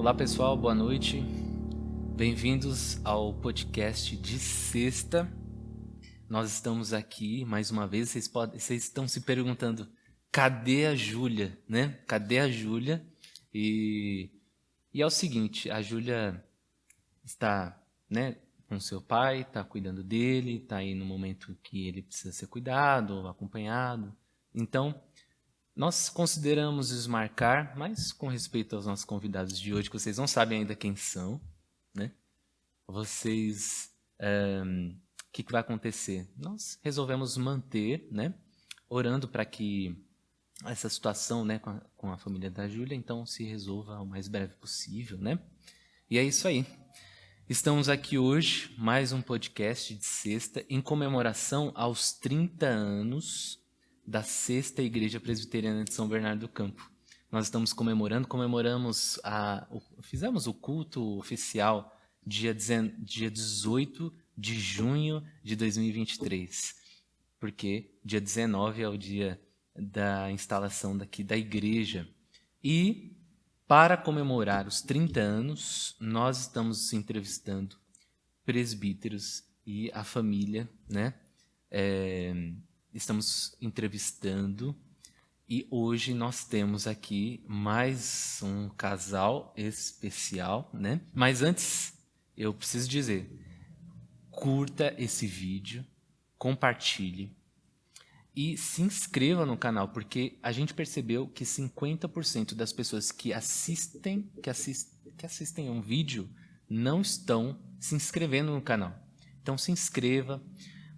Olá pessoal, boa noite. Bem-vindos ao podcast de sexta. Nós estamos aqui mais uma vez. Vocês estão se perguntando, cadê a Júlia, né? Cadê a Júlia? E é o seguinte, a Júlia está, né, com seu pai, está cuidando dele, está aí no momento que ele precisa ser cuidado, acompanhado. Então, nós consideramos desmarcar, mas com respeito aos nossos convidados de hoje, que vocês não sabem ainda quem são, né? Vocês, o que vai acontecer? Nós resolvemos manter, né? Orando para que essa situação, né, com a família da Júlia, então se resolva o mais breve possível, né? E é isso aí. Estamos aqui hoje, mais um podcast de sexta, em comemoração aos 30 anos da Sexta Igreja Presbiteriana de São Bernardo do Campo. Nós estamos fizemos o culto oficial dia 18 de junho de 2023, porque dia 19 é o dia da instalação daqui da igreja. E para comemorar os 30 anos, nós estamos entrevistando presbíteros e a família, né? Estamos entrevistando e hoje nós temos aqui mais um casal especial, né? Mas antes, eu preciso dizer, curta esse vídeo, compartilhe e se inscreva no canal, porque a gente percebeu que 50% das pessoas que assistem um vídeo não estão se inscrevendo no canal. Então se inscreva,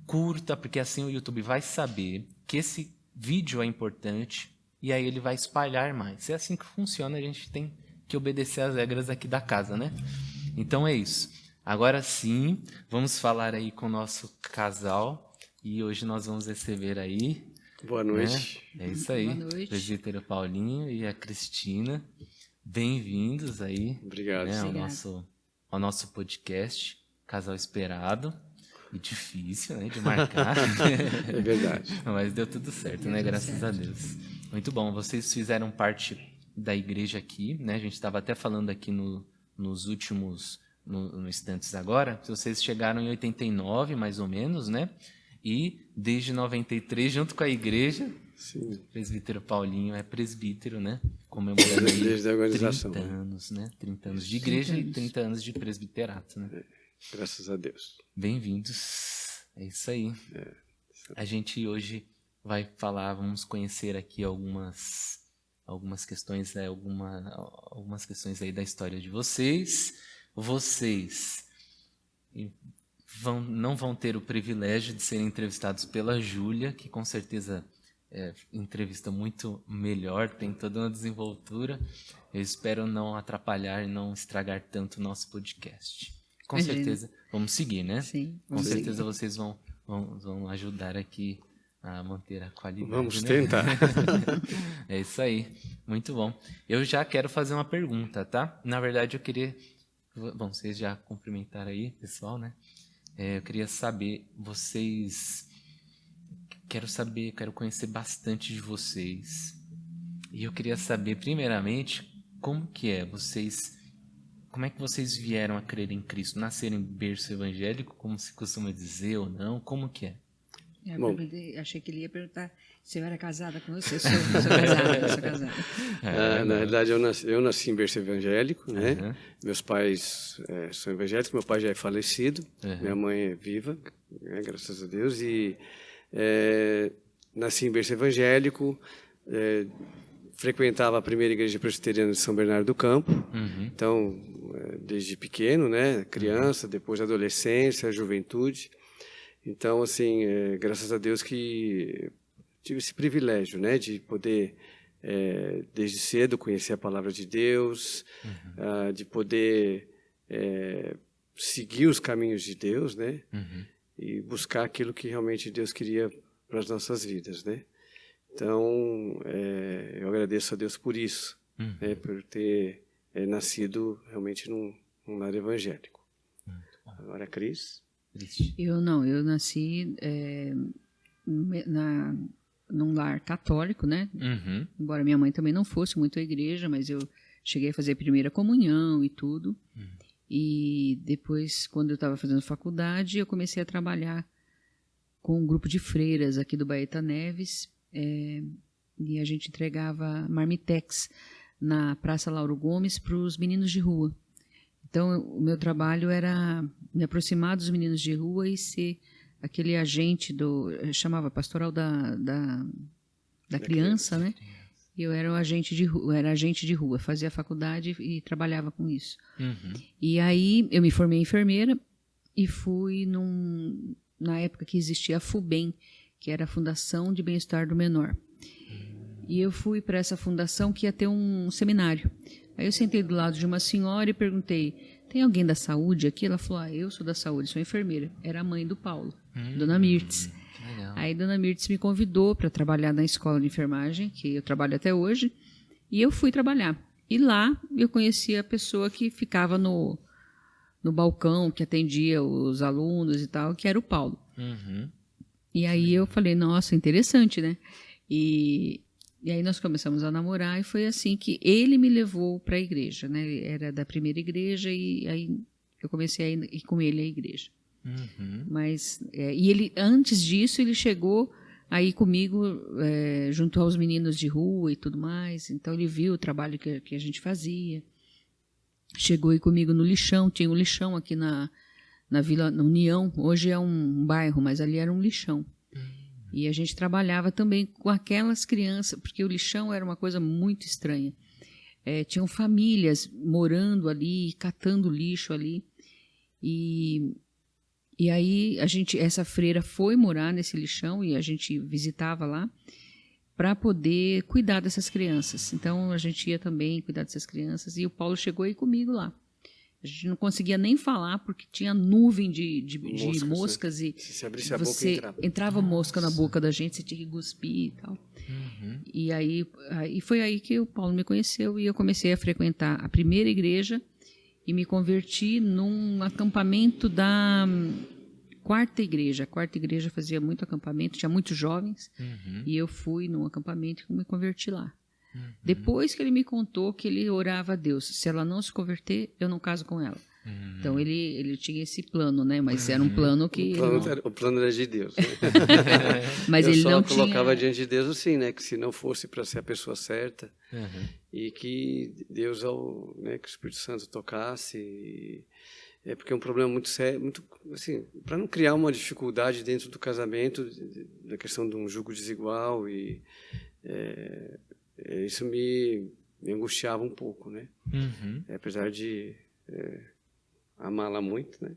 curta, porque assim o YouTube vai saber que esse vídeo é importante e aí ele vai espalhar mais. É assim que funciona, a gente tem que obedecer às regras aqui da casa, né? Então é isso. Agora sim, vamos falar aí com o nosso casal e hoje nós vamos receber aí... Boa noite. Né? É isso aí, Boa noite. presbítero Paulinho e a Cristina. Bem-vindos aí. Obrigado. Né, ao nosso podcast, Casal Esperado. E difícil, né, de marcar. É verdade. Mas deu tudo certo, né? Graças a Deus. Muito bom. Vocês fizeram parte da igreja aqui, né? A gente estava até falando aqui nos últimos instantes agora. Vocês chegaram em 89, mais ou menos, né? E desde 93, junto com a igreja, sim, o presbítero Paulinho é presbítero, né? Comemorando aí desde a organização. 30 anos, né? 30 anos de igreja e 30 anos de presbiterato, né? Graças a Deus. Bem-vindos. É isso aí. A gente hoje vai falar, vamos conhecer aqui algumas questões, né? Algumas questões aí da história de vocês. Vocês não vão ter o privilégio de serem entrevistados pela Júlia, que com certeza entrevista muito melhor, tem toda uma desenvoltura. Eu espero não atrapalhar e não estragar tanto o nosso podcast. Com certeza, vamos seguir, né? Sim, com certeza vocês vão ajudar aqui a manter a qualidade. Vamos né? tentar. É isso aí, muito bom. Eu já quero fazer uma pergunta, tá? Na verdade, eu queria... Bom, vocês já cumprimentaram aí, pessoal, né? Eu queria saber, quero conhecer bastante de vocês. E eu queria saber, primeiramente, como é que vocês vieram a crer em Cristo? Nasceram em berço evangélico, como se costuma dizer, ou não? Como que é? Bom, achei que ele ia perguntar se eu era casada com você. Sou casada. Na verdade, eu nasci em berço evangélico, né? Meus pais são evangélicos, meu pai já é falecido, minha mãe é viva, né? Graças a Deus, e nasci em berço evangélico, frequentava a primeira igreja presbiteriana de São Bernardo do Campo, então, desde pequeno, né? Criança, depois adolescência, juventude. Então, assim, graças a Deus que tive esse privilégio, né? De poder, desde cedo, conhecer a palavra de Deus, de poder seguir os caminhos de Deus, né? E buscar aquilo que realmente Deus queria para as nossas vidas, né? Então, eu agradeço a Deus por isso, né, por ter nascido realmente num lar evangélico. Agora, Cris? Eu nasci num lar católico, né? Embora minha mãe também não fosse muito à igreja, mas eu cheguei a fazer a primeira comunhão e tudo. E depois, quando eu estava fazendo faculdade, eu comecei a trabalhar com um grupo de freiras aqui do Baeta Neves, e a gente entregava marmitex na Praça Lauro Gomes para os meninos de rua. Então, o meu trabalho era me aproximar dos meninos de rua e ser aquele agente chamava pastoral da criança, né? Eu era agente de rua, fazia faculdade e trabalhava com isso. E aí eu me formei enfermeira e fui na época que existia a FUBEM, que era a Fundação de Bem-Estar do Menor. E eu fui para essa fundação que ia ter um seminário. Aí eu sentei do lado de uma senhora e perguntei, tem alguém da saúde aqui? Ela falou, eu sou da saúde, sou enfermeira. Era a mãe do Paulo, Dona Mirtz. Aí Dona Mirtz me convidou para trabalhar na escola de enfermagem, que eu trabalho até hoje, e eu fui trabalhar. E lá eu conheci a pessoa que ficava no balcão, que atendia os alunos e tal, que era o Paulo. E aí eu falei, nossa, interessante, né? E aí nós começamos a namorar e foi assim que ele me levou para a igreja, né? Ele era da primeira igreja e aí eu comecei a ir com ele à igreja. Mas e ele, antes disso, ele chegou aí comigo junto aos meninos de rua e tudo mais. Então ele viu o trabalho que a gente fazia. Chegou aí comigo no lixão, tinha um lixão aqui na Vila na União. Hoje é um bairro, mas ali era um lixão. E a gente trabalhava também com aquelas crianças, porque o lixão era uma coisa muito estranha. Tinham famílias morando ali, catando lixo ali. E aí essa freira foi morar nesse lixão e a gente visitava lá para poder cuidar dessas crianças. Então a gente ia também cuidar dessas crianças e o Paulo chegou aí comigo lá. A gente não conseguia nem falar porque tinha nuvem de moscas e se abrisse a boca, entrava mosca na boca da gente, você tinha que cuspir e tal. E aí foi aí que o Paulo me conheceu e eu comecei a frequentar a primeira igreja e me converti num acampamento da quarta igreja. A quarta igreja fazia muito acampamento, tinha muitos jovens, e eu fui num acampamento e me converti lá. Depois que ele me contou que ele orava a Deus, se ela não se converter, eu não caso com ela. Então ele tinha esse plano, né? Mas era um plano que... O plano era de Deus, né? Mas eu ele só não colocava tinha... diante de Deus assim, né? Que se não fosse para ser a pessoa certa, e que Deus, que o Espírito Santo tocasse... porque é um problema muito sério, muito, assim, para não criar uma dificuldade dentro do casamento, da questão de um jugo desigual, e isso me angustiava um pouco, né? Apesar de amá-la muito, né?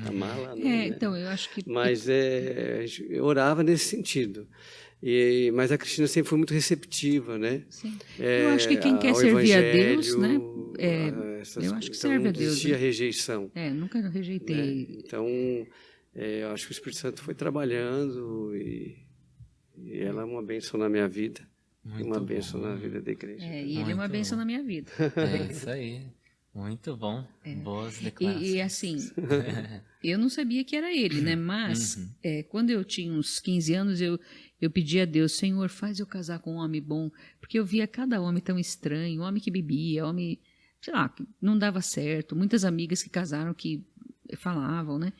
Amá-la, não, né? Então, eu acho que... Mas eu orava nesse sentido. Mas a Cristina sempre foi muito receptiva, né? Sim. Eu acho que quem quer servir a Deus, né? Eu acho que serve a Deus. Não existia rejeição. Nunca rejeitei. Né? Então, eu acho que o Espírito Santo foi trabalhando e ela é uma bênção na minha vida. Uma bênção na vida da igreja. E ele é uma bênção na minha vida. É isso aí. Muito bom. Boas declarações. E assim, eu não sabia que era ele, né? Mas, quando eu tinha uns 15 anos, eu pedi a Deus, Senhor, faz eu casar com um homem bom. Porque eu via cada homem tão estranho, homem que bebia, homem, sei lá, que não dava certo. Muitas amigas que casaram que falavam, né?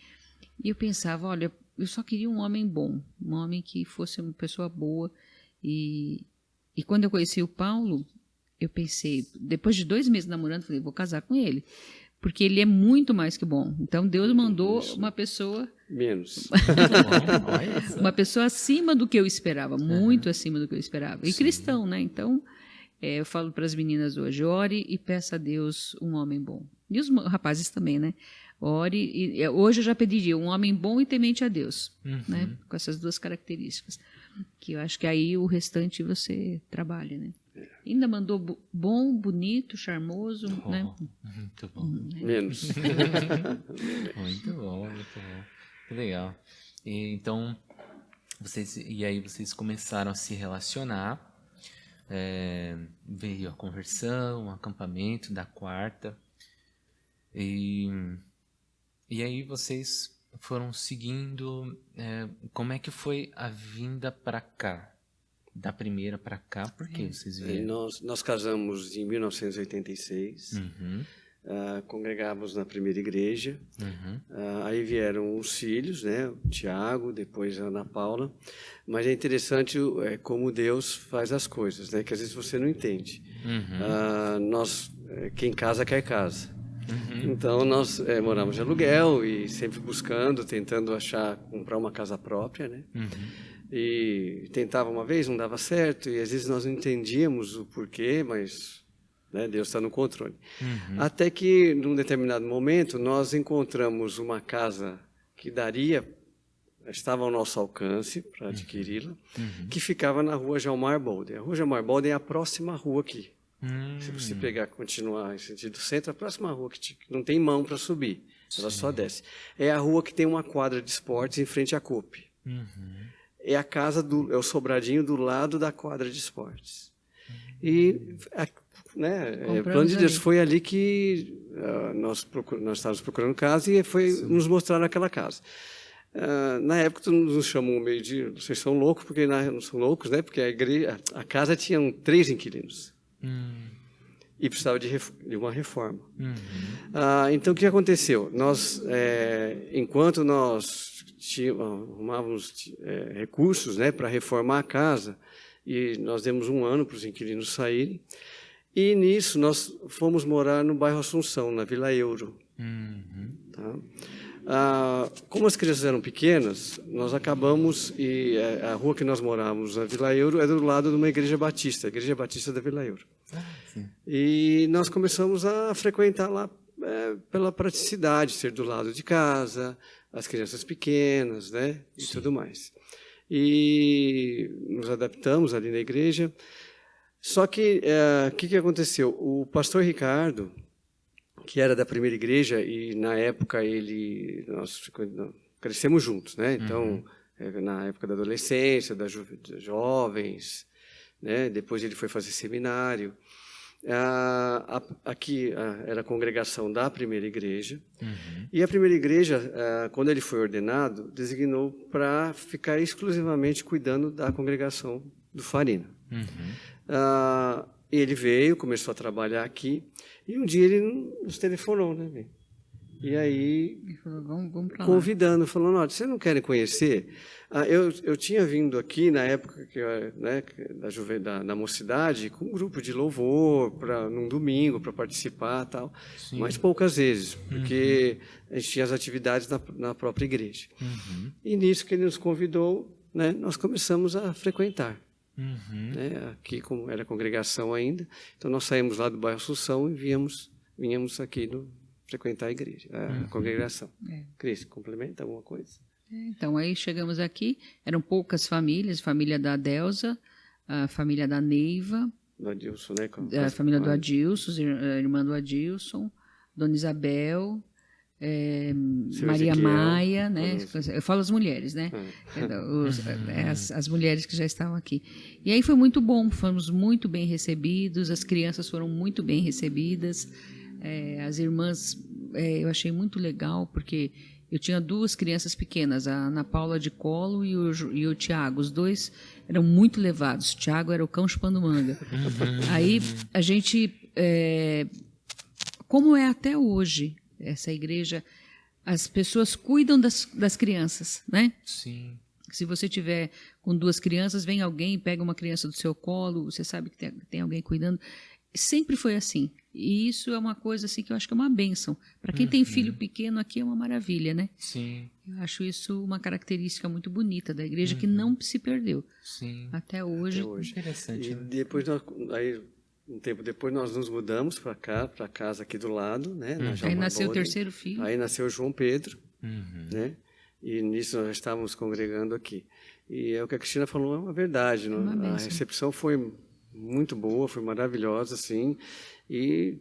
E eu pensava, olha, eu só queria um homem bom, um homem que fosse uma pessoa boa. E quando eu conheci o Paulo, eu pensei, depois de 2 meses namorando, falei, vou casar com ele. Porque ele é muito mais que bom. Então, Deus mandou uma pessoa... Menos. uma pessoa acima do que eu esperava, muito acima do que eu esperava. E cristão, né? Então, eu falo para as meninas hoje, ore e peça a Deus um homem bom. E os rapazes também, né? Ore, e hoje eu já pediria um homem bom e temente a Deus, né? Com essas 2 características. Que eu acho que aí o restante você trabalha, né? Ainda mandou bom, bonito, charmoso, né? Muito bom. Menos. Muito bom, muito bom. Que legal. Então, aí vocês começaram a se relacionar, veio a conversão, o acampamento da quarta, e aí vocês foram seguindo. Como é que foi a vinda para cá? da primeira para cá, por que vocês vieram? Nós casamos em 1986, congregávamos na primeira igreja, aí vieram os filhos, né, o Tiago, depois a Ana Paula, mas é interessante como Deus faz as coisas, né, que às vezes você não entende. Quem casa quer casa. Então nós moramos de aluguel e sempre buscando, tentando comprar uma casa própria, né? E tentava uma vez, não dava certo, e às vezes nós não entendíamos o porquê, mas, né, Deus está no controle. Até que, num determinado momento, nós encontramos uma casa que estava ao nosso alcance para adquiri-la, que ficava na rua Jalmar Bolden. A rua Jalmar Bolden é a próxima rua aqui. Se você continuar em sentido centro, a próxima rua que não tem mão para subir, ela só desce. É a rua que tem uma quadra de esportes em frente à COP. É a casa é o sobradinho do lado da quadra de esportes. E, o plano de Deus foi ali que nós estávamos procurando casa e nos mostrar aquela casa. Na época, todos nos chamam meio de, vocês são loucos, porque não são loucos, né? Porque a casa tinha 3 inquilinos. E precisava de uma reforma. Então, o que aconteceu? Enquanto nós arrumávamos recursos, né, para reformar a casa, e nós demos 1 ano para os inquilinos saírem, e nisso nós fomos morar no bairro Assunção, na Vila Euro. Como as crianças eram pequenas, nós acabamos, e a rua que nós morávamos, na Vila Euro, é do lado de uma igreja batista, a Igreja Batista da Vila Euro. E nós começamos a frequentar lá pela praticidade, ser do lado de casa, as crianças pequenas, né, e tudo mais. E nos adaptamos ali na igreja. Só que, o que aconteceu? O pastor Ricardo, que era da primeira igreja, e na época nós crescemos juntos, né? Então, na época da adolescência, dos jovens, né? Depois ele foi fazer seminário. Aqui era a congregação da primeira igreja, e a primeira igreja, quando ele foi ordenado, designou para ficar exclusivamente cuidando da congregação do Farina. Ele veio, começou a trabalhar aqui, e um dia ele nos telefonou, né? E aí, vamos convidando, falando, olha, vocês não querem conhecer? Eu tinha vindo aqui na época da mocidade com um grupo de louvor num domingo para participar e tal, mas poucas vezes, porque a gente tinha as atividades na própria igreja. E nisso que ele nos convidou, né, nós começamos a frequentar. Né, aqui, como era congregação ainda, então nós saímos lá do bairro Assunção e vinhamos aqui frequentar a igreja, a congregação. Cris, complementa alguma coisa? Então, aí chegamos aqui, eram poucas famílias, família da Adelza, a família da Neiva, do Adilson, né? A família do Adilson, a irmã do Adilson, Dona Isabel, Maria Ezequiel, Maia, né? Eu falo as mulheres, né? As mulheres que já estavam aqui. E aí foi muito bom, fomos muito bem recebidos, as crianças foram muito bem recebidas, as irmãs, eu achei muito legal, porque eu tinha 2 crianças pequenas, a Ana Paula de colo e o Tiago. Os 2 eram muito levados. O Tiago era o cão chupando manga. Aí a gente, como é até hoje, essa igreja, as pessoas cuidam das crianças, né? Sim. Se você tiver com 2 crianças, vem alguém e pega uma criança do seu colo, você sabe que tem alguém cuidando. Sempre foi assim. E isso é uma coisa assim que eu acho que é uma bênção. Para quem tem filho pequeno aqui é uma maravilha, né? Sim. Eu acho isso uma característica muito bonita da igreja que não se perdeu. Sim. Até hoje. Interessante. E depois um tempo depois nós nos mudamos para cá, para a casa aqui do lado, né? Aí nasceu o 3º filho. Aí nasceu o João Pedro, né? E nisso nós estávamos congregando aqui. E é o que a Cristina falou, é uma verdade. A recepção foi muito boa, foi maravilhosa, assim. E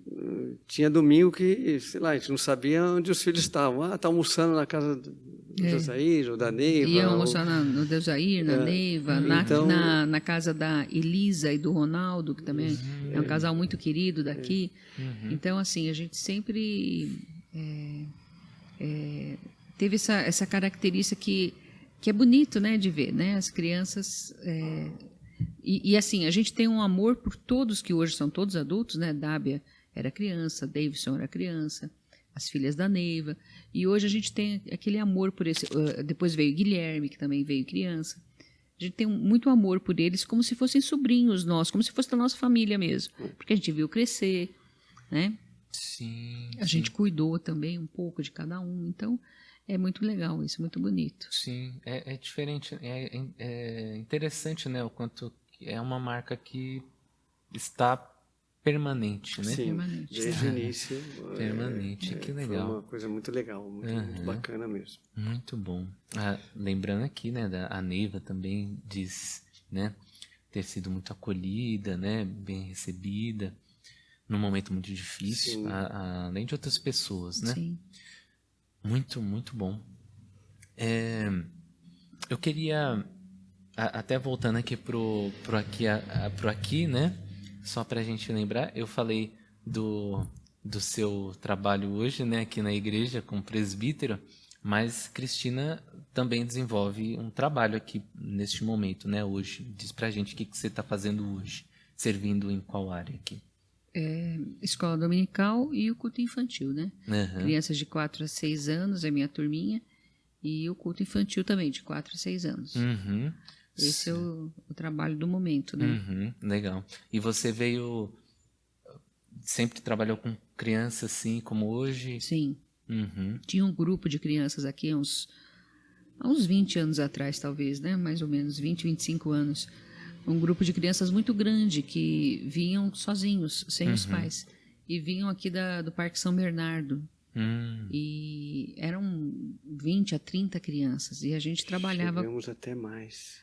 tinha domingo que, sei lá, a gente não sabia onde os filhos estavam. Tá almoçando na casa do Deusair ou da Neiva. Iam almoçar no Deusair, na Neiva, na casa da Elisa e do Ronaldo, que também é um casal muito querido daqui. Então, assim, a gente sempre teve essa característica que é bonito, né, de ver, né? As crianças E assim, a gente tem um amor por todos que hoje são todos adultos, né? Dábia era criança, Davidson era criança, as filhas da Neiva. E hoje a gente tem aquele amor por esse... depois veio Guilherme, que também veio criança. A gente tem muito amor por eles, como se fossem sobrinhos nossos, como se fosse da nossa família mesmo. Porque a gente viu crescer, né? Sim. A gente cuidou também um pouco de cada um. Então, é muito legal isso, muito bonito. Sim, é diferente, é interessante, né? O quanto é uma marca que está permanente, né? Sim, Permanente. desde o início. Permanente, que legal. Foi uma coisa muito legal, muito bacana mesmo. Muito bom. Lembrando aqui, né, a Neiva também diz, né, ter sido muito acolhida, né, bem recebida, num momento muito difícil, além de outras pessoas, né? Sim. Muito, muito bom. Eu queria, até voltando aqui pro aqui, né? Só para a gente lembrar, eu falei do seu trabalho hoje, né? Aqui na igreja com presbítero, mas Cristina também desenvolve um trabalho aqui neste momento, né? Hoje. Diz pra gente o que você está fazendo hoje, servindo em qual área aqui? Escola dominical e o culto infantil, né? Crianças de 4 a 6 anos, é minha turminha, e o culto infantil também, de 4 a 6 anos. Esse é o trabalho do momento, né? Legal. E você sempre trabalhou com crianças assim como hoje? Sim. Tinha um grupo de crianças aqui há uns 20 anos atrás, talvez, né? Mais ou menos, 20, 25 anos. Um grupo de crianças muito grande que vinham sozinhos, sem os pais. E vinham aqui do Parque São Bernardo. E eram 20 a 30 crianças. E a gente trabalhava... Chegamos até mais.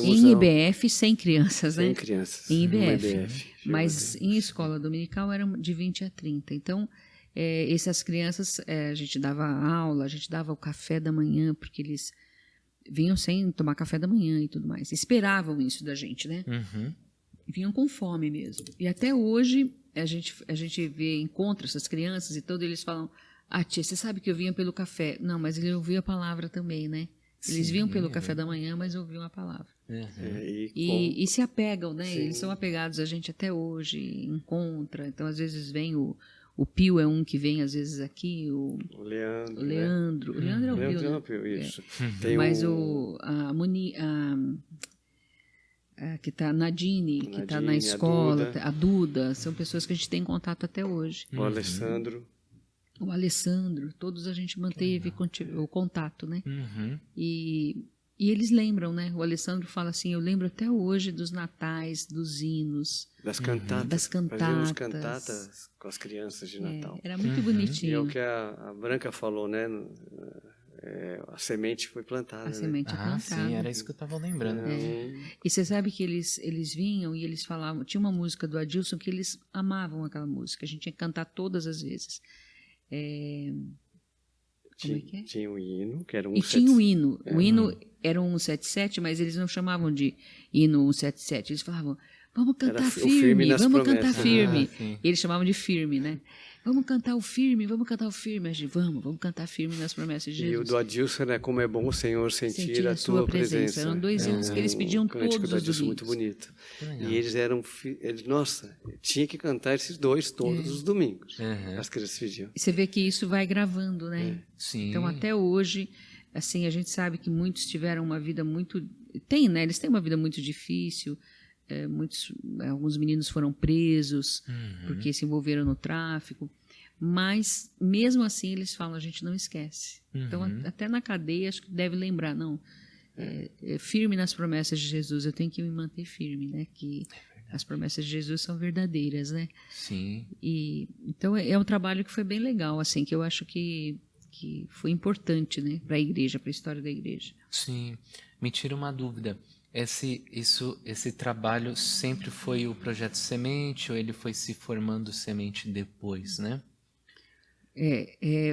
Em IBF, 100 crianças, né? 100 crianças. Em IBF. Mas em escola dominical eram de 20 a 30. Então, essas crianças, a gente dava aula, a gente dava o café da manhã, porque eles vinham sem tomar café da manhã e tudo mais. Esperavam isso da gente, né? Vinham com fome mesmo. E até hoje, a gente encontra essas crianças e todos eles falam: tia, você sabe que eu vinha pelo café. Não, mas ele ouviu a palavra também, né? Eles vinham pelo café da manhã, mas ouviam a palavra. E se apegam, né? Sim. Eles são apegados a gente até hoje, encontra. Então, às vezes vem o Pio é um que vem às vezes aqui, o Leandro. Né? O Leandro é o Pio, né? Pio, isso. Mas que está Nadine, que está na escola, a Duda, são pessoas que a gente tem contato até hoje. O Alessandro, todos a gente manteve o contato, né? E eles lembram, né? O Alessandro fala assim: eu lembro até hoje dos natais, dos hinos. Das cantatas. Das cantatas. Fazíamos cantatas com as crianças de Natal. Era muito bonitinho. E é o que a Branca falou, né? A semente foi plantada. A semente é plantada. Sim, era isso que eu estava lembrando. E você sabe que eles vinham e eles falavam... Tinha uma música do Adilson que eles amavam aquela música. A gente tinha que cantar todas as vezes. Como é que é? Tinha um hino, que era um... E tinha o hino. O hino era um 177, mas eles não chamavam de hino 177. Eles falavam: vamos cantar firme, vamos cantar firme. E eles chamavam de firme, né? Vamos cantar o firme, vamos cantar o firme. A gente, vamos cantar firme nas promessas de Jesus. E o do Adilson, né? Como é bom o Senhor sentir a tua presença. Eram 2 hinos que eles pediam todos os domingos. Muito bonito. E eles nossa, tinha que cantar esses 2 todos os domingos. As crianças pediam. E você vê que isso vai gravando, né? Sim. Então, até hoje, assim, a gente sabe que muitos tiveram uma vida muito... Tem, né? Eles têm uma vida muito difícil. Alguns meninos foram presos porque se envolveram no tráfico, mas mesmo assim eles falam: a gente não esquece. Então até na cadeia acho que deve lembrar, não, firme nas promessas de Jesus, eu tenho que me manter firme, né? Que as promessas de Jesus são verdadeiras, né? Sim. E então é um trabalho que foi bem legal, assim, que eu acho que foi importante, né, para a igreja, para a história da igreja. Sim. Me tira uma dúvida. Esse trabalho sempre foi o Projeto Semente ou ele foi se formando semente depois, né?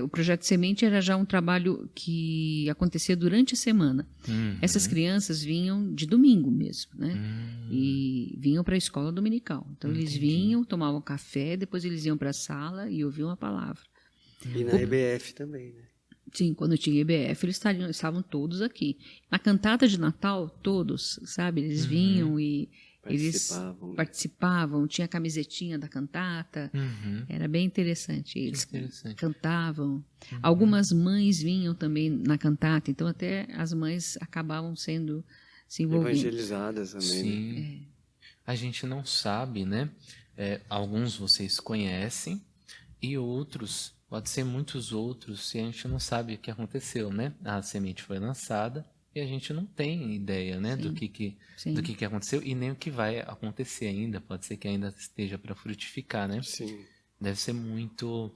O Projeto Semente era já um trabalho que acontecia durante a semana. Essas crianças vinham de domingo mesmo, né? E vinham para a escola dominical. Então, eles vinham, tomavam café, depois eles iam para a sala e ouviam a palavra. E na EBF também, né? Sim, quando tinha IBF, eles estavam todos aqui. Na cantata de Natal, todos, sabe? Eles vinham e Eles participavam, tinha a camisetinha da cantata, era bem interessante. Eles cantavam. Algumas mães vinham também na cantata, então até as mães acabavam se envolvendo. Evangelizadas também. Sim. A gente não sabe, né? Alguns vocês conhecem e outros, pode ser muitos outros, e a gente não sabe o que aconteceu, né? A semente foi lançada e a gente não tem ideia, né, do que aconteceu e nem o que vai acontecer ainda. Pode ser que ainda esteja para frutificar, né? Sim. Deve ser muito...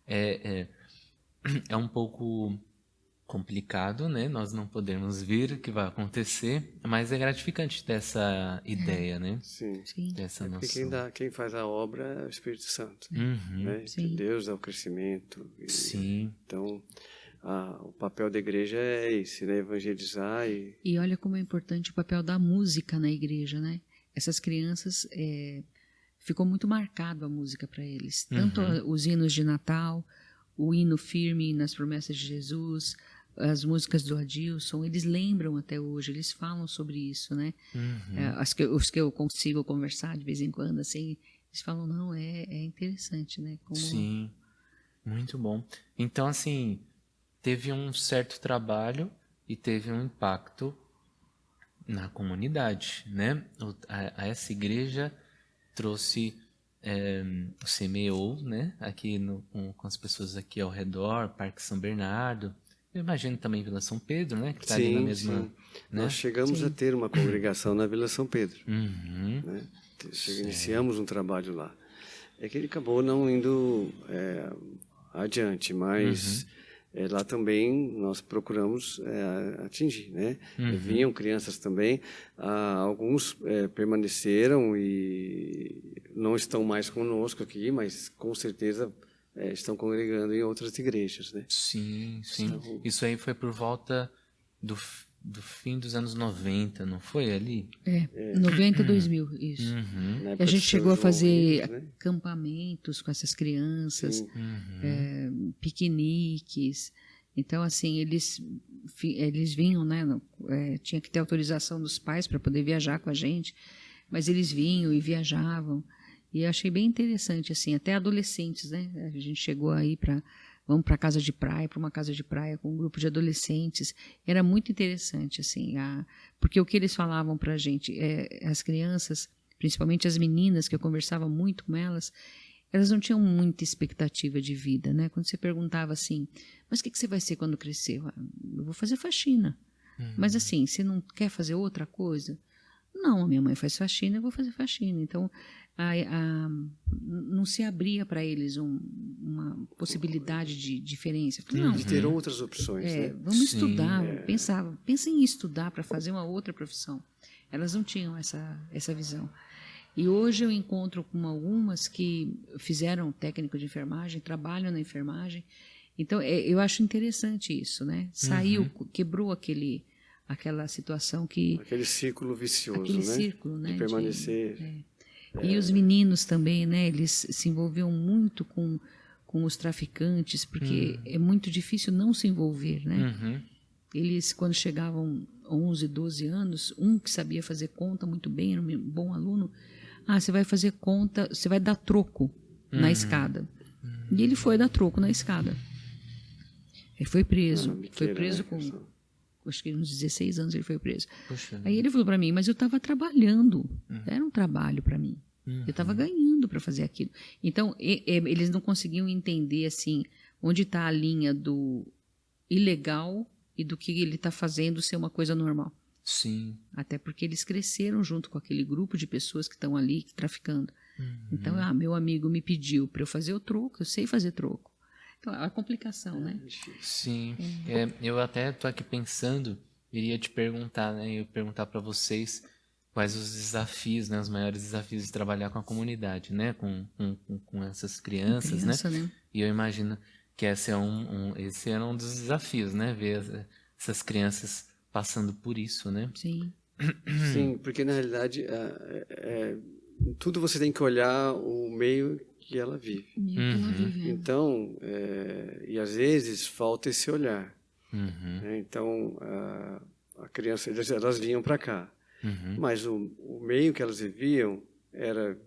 É um pouco complicado, né? Nós não podemos ver o que vai acontecer, mas é gratificante ter essa ideia, né? Sim. Dessa noção. Porque quem faz a obra é o Espírito Santo. Né? Que Deus dá o crescimento. Sim. Então... o papel da igreja é esse, né? Evangelizar e olha como é importante o papel da música na igreja, né? Essas crianças, ficou muito marcado a música para eles. Tanto os hinos de Natal, o hino firme nas promessas de Jesus, as músicas do Adilson, eles lembram até hoje, eles falam sobre isso, né? Os que eu consigo conversar de vez em quando, assim, eles falam, não, é interessante, né? Sim, muito bom. Então, assim... teve um certo trabalho e teve um impacto na comunidade, né? Essa igreja trouxe, semeou, né? Aqui com as pessoas aqui ao redor, Parque São Bernardo. Eu imagino também Vila São Pedro, né? Que está ali na mesma... Sim. Né? Nós chegamos a ter uma congregação na Vila São Pedro. Né? Iniciamos um trabalho lá. É que ele acabou não indo adiante, mas... lá também nós procuramos atingir, né? Vinham crianças também, alguns permaneceram e não estão mais conosco aqui, mas com certeza estão congregando em outras igrejas, né? Sim. Então, isso aí foi por volta do fim dos anos 90, não foi ali? 90, 2000, isso. E a gente chegou a fazer acampamentos com essas crianças, piqueniques. Então, assim, eles vinham, né? Tinha que ter autorização dos pais para poder viajar com a gente, mas eles vinham e viajavam. E eu achei bem interessante, assim, até adolescentes, né? A gente chegou aí vamos para casa de praia, para uma casa de praia com um grupo de adolescentes. Era muito interessante, assim, porque o que eles falavam para a gente, as crianças, principalmente as meninas, que eu conversava muito com elas não tinham muita expectativa de vida, né? Quando você perguntava assim, mas o que você vai ser quando crescer? Eu vou fazer faxina. Mas assim, você não quer fazer outra coisa? Não, minha mãe faz faxina, eu vou fazer faxina. Então, não se abria para eles uma possibilidade de diferença. Falei, não, de ter outras opções, né? Vamos estudar, pensem em estudar para fazer uma outra profissão. Elas não tinham essa visão. E hoje eu encontro com algumas que fizeram técnico de enfermagem, trabalham na enfermagem. Então, eu acho interessante isso, né? Saiu, quebrou aquela situação que... Aquele círculo vicioso, aquele né? Círculo, né? De permanecer... E os meninos também, né? Eles se envolviam muito com os traficantes, porque é muito difícil não se envolver, né? Eles, quando chegavam 11, 12 anos, um que sabia fazer conta muito bem, era um bom aluno, você vai fazer conta, você vai dar troco na escada. E ele foi dar troco na escada. Ele foi preso. Foi preso com, acho que uns 16 anos ele foi preso. Puxa, aí ele falou para mim, mas eu estava trabalhando. Era um trabalho para mim. Eu estava ganhando para fazer aquilo. Então, eles não conseguiam entender assim onde está a linha do ilegal e do que ele está fazendo ser uma coisa normal. Sim. Até porque eles cresceram junto com aquele grupo de pessoas que estão ali traficando. Então, meu amigo me pediu para eu fazer o troco, eu sei fazer troco. Então, a complicação, né? Sim. Eu até estou aqui pensando, iria te perguntar, né? Eu perguntar para vocês quais os desafios, né? Os maiores desafios de trabalhar com a comunidade, né? Com essas crianças, né? E eu imagino que esse era um dos desafios, né? Ver essas crianças passando por isso, né? Sim. Sim, porque na realidade tudo você tem que olhar o meio que ela vive. Então, e às vezes falta esse olhar. Né? Então, a criança, elas vinham para cá. Mas o meio que elas viviam era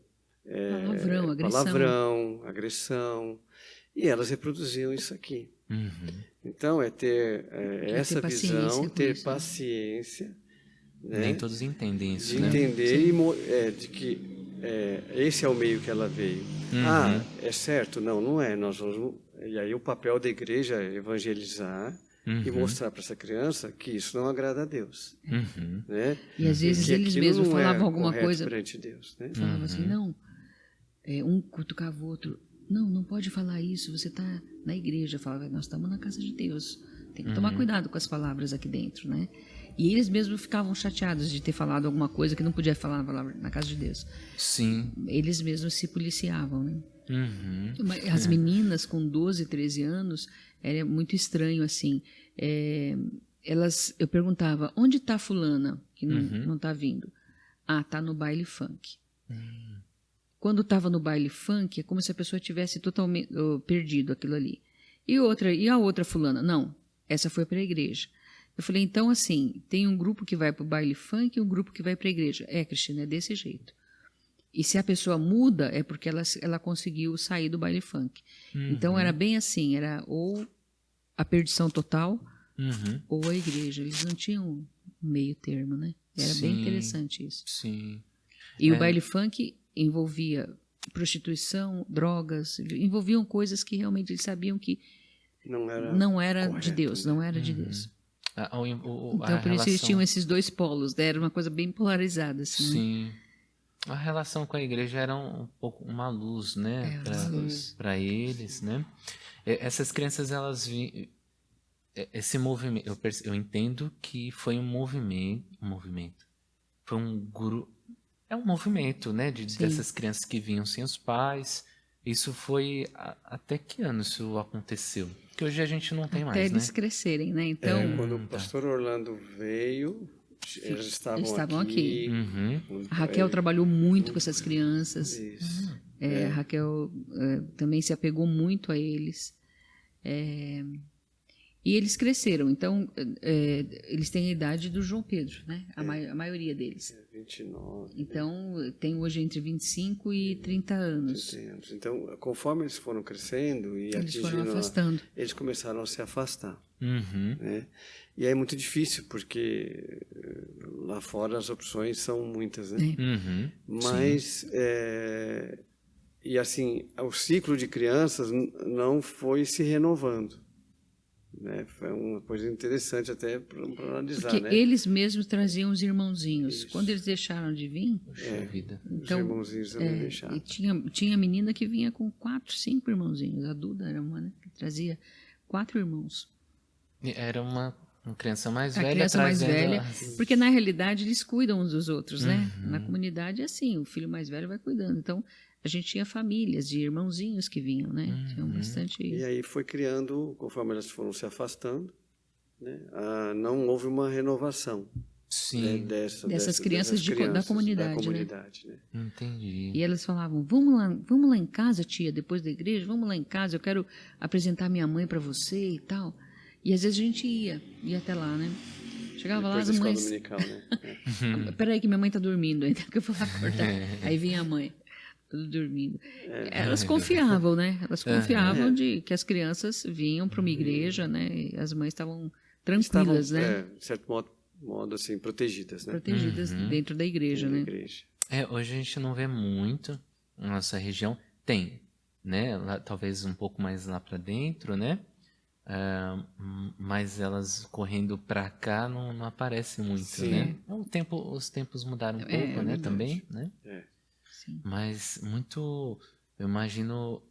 palavrão, agressão, e elas reproduziam isso aqui. Então, é ter essa visão, ter paciência. Né? Nem todos entendem isso, de entender de que esse é o meio que ela veio. É certo? Não, não é. E aí o papel da igreja é evangelizar e mostrar para essa criança que isso não agrada a Deus. Né? E às vezes eles mesmos falavam alguma coisa. Perante Deus, né? Falavam assim, não, um cutucava o outro. Não pode falar isso, você está na igreja. Falava, nós estamos na casa de Deus. Tem que tomar cuidado com as palavras aqui dentro, né? E eles mesmos ficavam chateados de ter falado alguma coisa que não podia falar na casa de Deus. Sim. Eles mesmos se policiavam, né? As meninas com 12, 13 anos, era muito estranho, assim. Eu perguntava, onde está fulana, que não está vindo? Está no baile funk. Quando estava no baile funk, é como se a pessoa tivesse totalmente perdido aquilo ali. E a outra fulana? Não, essa foi para a igreja. Eu falei, então, assim, tem um grupo que vai para o baile funk e um grupo que vai para a igreja. Cristina, é desse jeito. E se a pessoa muda, é porque ela conseguiu sair do baile funk. Então, era bem assim, era ou a perdição total ou a igreja. Eles não tinham um meio termo, né? Era bem interessante isso. Sim. E o baile funk envolvia prostituição, drogas, envolviam coisas que realmente eles sabiam que não era correto, de Deus, não era de Deus. Então, por isso eles tinham esses dois polos, né? Era uma coisa bem polarizada. Assim, sim. Né? A relação com a igreja era um pouco uma luz, né? Para eles, né? Essas crianças, elas esse movimento, eu entendo que foi um movimento. Foi um grupo. É um movimento, né? Dessas crianças que vinham sem os pais. Isso foi... Até que ano isso aconteceu? Porque hoje a gente não tem mais, né? Até eles crescerem, né? Então... quando o pastor Orlando veio, eles estavam aqui. A Raquel trabalhou muito com essas crianças. Isso. A Raquel também se apegou muito a eles. E eles cresceram. Então, eles têm a idade do João Pedro, né? A maioria deles. 29. Então, tem hoje entre 25 e 30 anos. 30 anos. Então, conforme eles foram crescendo e eles foram afastando. Eles começaram a se afastar. Né? E aí é muito difícil, porque lá fora as opções são muitas, né? Mas, e assim, o ciclo de crianças não foi se renovando. Né? Foi uma coisa interessante até para analisar. Porque né? eles mesmos traziam os irmãozinhos. Isso. Quando eles deixaram de vir... Então, os irmãozinhos também deixaram. E tinha menina que vinha com 4, 5 irmãozinhos. A Duda era uma, né? Que trazia 4 irmãos. Era uma criança mais velha. A criança mais velha, porque na realidade eles cuidam uns dos outros, né? Na comunidade é assim, o filho mais velho vai cuidando. Então, a gente tinha famílias de irmãozinhos que vinham, né? Tinham bastante... E aí foi criando, conforme elas foram se afastando, né? Não houve uma renovação. Sim. Né? Dessas crianças da comunidade. Né? Entendi. E elas falavam, vamos lá em casa, tia, depois da igreja, vamos lá em casa, eu quero apresentar minha mãe para você e tal. E às vezes a gente ia até lá, né? Chegava depois lá, as mães... dominical, né? Peraí que minha mãe tá dormindo ainda, que eu vou lá acordar. Aí vinha a mãe. Tudo dormindo. Elas confiavam, né? Elas confiavam de que as crianças vinham para uma igreja, né? E as mães estavam tranquilas, né? De certo modo assim, protegidas, né? Protegidas dentro da igreja, né? Hoje a gente não vê muito na nossa região. Tem, né? Lá, talvez um pouco mais lá para dentro, né? Mas elas correndo para cá não aparece muito, Sim. né? Os tempos mudaram um pouco, né? Também, né? Sim. Mas muito, eu imagino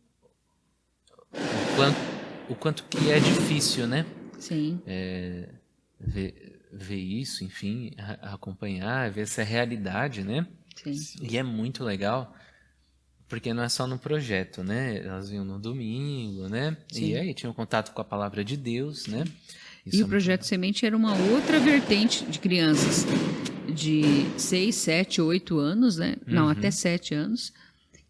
o quanto que é difícil, né? Sim. Ver isso, enfim, acompanhar, ver essa realidade, né? Sim. E é muito legal, porque não é só no projeto, né? Elas vinham no domingo, né? Sim. E aí tinham contato com a palavra de Deus, né? Isso o Projeto Semente era uma outra vertente de crianças de 6, 7, 8 anos, né? Não, até 7 anos,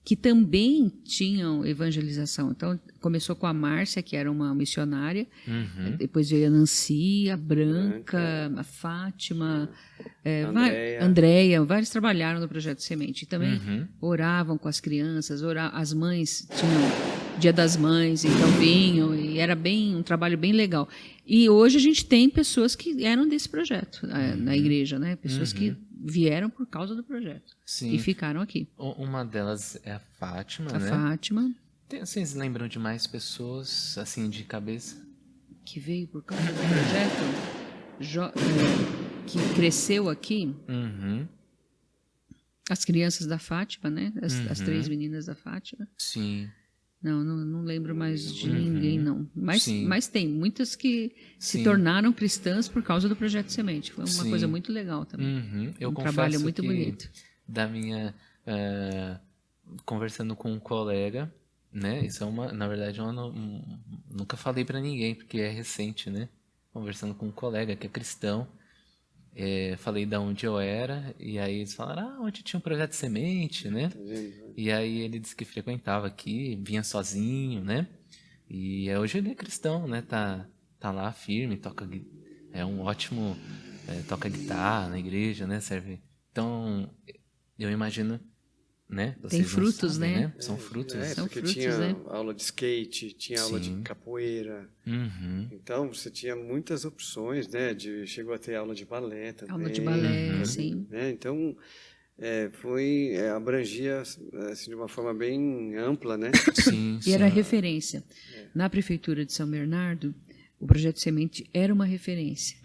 que também tinham evangelização. Então, começou com a Márcia, que era uma missionária, depois veio a Nancy, a Branca, a Fátima, Andréia, vários trabalharam no Projeto Semente. E também oravam com as crianças, as mães tinham Dia das Mães, então vinham, e era um trabalho bem legal. E hoje a gente tem pessoas que eram desse projeto na igreja, né? Pessoas que vieram por causa do projeto. Sim. E ficaram aqui. Uma delas é a Fátima, né? A Fátima. Vocês lembram de mais pessoas, assim, de cabeça? Que veio por causa do projeto, que cresceu aqui. As crianças da Fátima, né? As 3 meninas da Fátima. Sim. Não lembro mais de ninguém, não. Mas tem muitas que se tornaram cristãs por causa do Projeto Semente. Foi uma coisa muito legal também. Eu trabalho muito bonito. Da minha... conversando com um colega, né? Isso é na verdade, nunca falei para ninguém, porque é recente, né? Conversando com um colega que é cristão. Falei de onde eu era, e aí eles falaram, onde tinha um Projeto Semente, né? E aí ele disse que frequentava aqui, vinha sozinho, né? E hoje ele é cristão, né? Tá lá firme, é um ótimo, toca guitarra na igreja, né? Serve. Então, eu imagino, né? Tem frutos, sabem, né? São frutos. São porque frutos, tinha né? aula de skate, tinha aula de capoeira. Então, você tinha muitas opções, né? Chegou a ter aula de balé também. Aula de balé, sim. Né? Então, abrangia assim, de uma forma bem ampla, né? Sim. E era referência. Na Prefeitura de São Bernardo, o Projeto Semente era uma referência.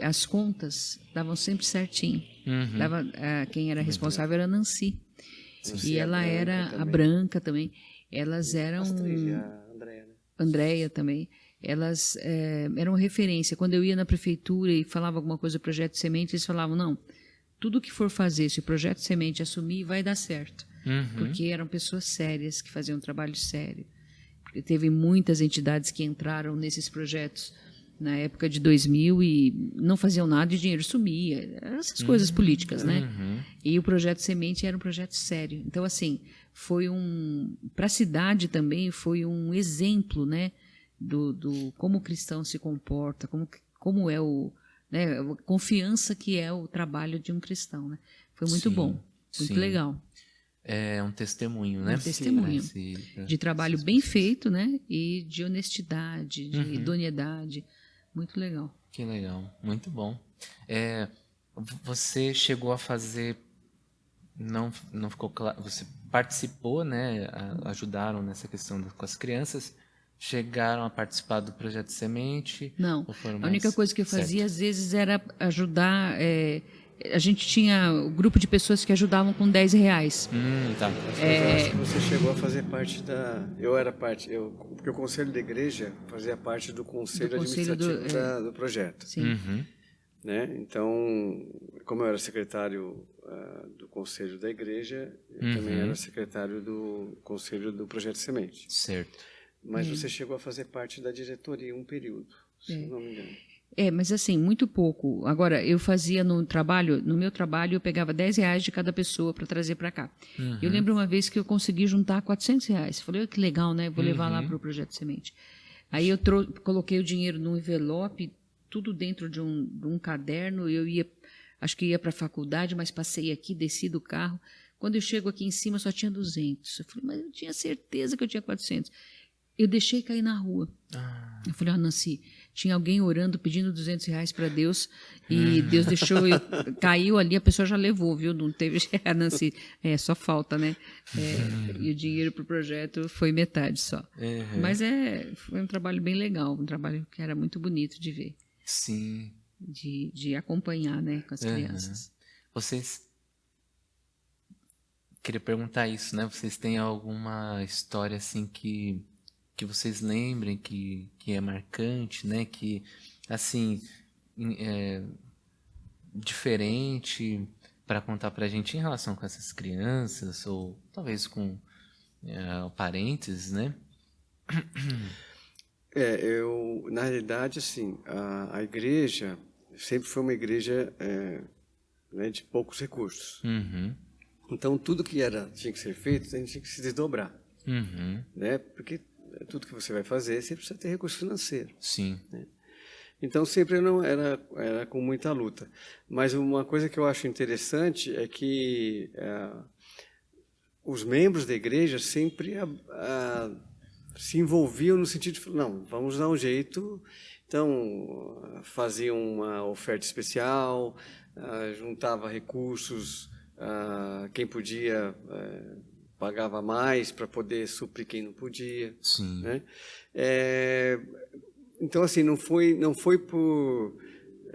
As contas davam sempre certinho. Quem era responsável era a Nancy. E ela era a Branca também. Elas eram... As 3, a Andréia, né? Andréia também. Elas eram referência. Quando eu ia na prefeitura e falava alguma coisa do Projeto Semente, eles falavam, não, tudo que for fazer, se o Projeto Semente assumir, vai dar certo. Porque eram pessoas sérias, que faziam um trabalho sério. Porque teve muitas entidades que entraram nesses projetos na época de 2000 e não faziam nada e o dinheiro sumia. Essas coisas políticas, né? E o Projeto Semente era um projeto sério. Então, assim, foi para a cidade também, foi um exemplo, né? Do como o cristão se comporta, como é né, a confiança que é o trabalho de um cristão, né? Foi muito bom, muito legal. É um testemunho, né? Um testemunho de trabalho bem feito, né? E de honestidade, de idoneidade. Muito legal. Que legal, muito bom. Você chegou a fazer, não ficou claro, você participou, né? Ajudaram nessa questão com as crianças. Chegaram a participar do Projeto Semente? Não, a única coisa que eu fazia às vezes era ajudar. A gente tinha um grupo de pessoas que ajudavam com R$10. Tá. Eu acho que você chegou a fazer parte da... Eu era parte... Porque o Conselho da Igreja fazia parte do Conselho Administrativo do projeto. Sim. Né? Então, como eu era secretário do Conselho da Igreja, eu também era secretário do Conselho do Projeto Semente. Certo. Mas você chegou a fazer parte da diretoria um período, se não me engano. Mas assim, muito pouco. Agora, eu fazia no meu trabalho, eu pegava R$10 de cada pessoa para trazer para cá. Eu lembro uma vez que eu consegui juntar R$400. Falei, que legal, né? Vou levar lá para o Projeto Semente. Aí eu coloquei o dinheiro num envelope, tudo dentro de um caderno. Eu acho que ia para a faculdade, mas passei aqui, desci do carro. Quando eu chego aqui em cima, só tinha 200. Eu falei, mas eu tinha certeza que eu tinha 400. Eu deixei cair na rua. Eu falei, Nancy, tinha alguém orando, pedindo R$200 para Deus, e Deus deixou, caiu ali, a pessoa já levou, viu? Não teve, a Nancy, só falta, né? E o dinheiro para o projeto foi metade só. Mas foi um trabalho bem legal, um trabalho que era muito bonito de ver. Sim. De acompanhar, né, com as crianças. Queria perguntar isso, né? Vocês têm alguma história assim que vocês lembrem que é marcante, né? Que, assim, diferente para contar para a gente em relação com essas crianças ou talvez com parentes, né? Na realidade, assim, a igreja sempre foi uma igreja né, de poucos recursos. Então, tudo que tinha que ser feito, a gente tinha que se desdobrar. Né? Porque tudo que você vai fazer, você precisa ter recurso financeiro. Sim. Né? Então, sempre era com muita luta. Mas uma coisa que eu acho interessante é que os membros da igreja sempre se envolviam no sentido de, não, vamos dar um jeito. Então, faziam uma oferta especial, juntava recursos, quem podia pagava mais para poder suprir quem não podia. Sim. Né? Então, assim, não foi por...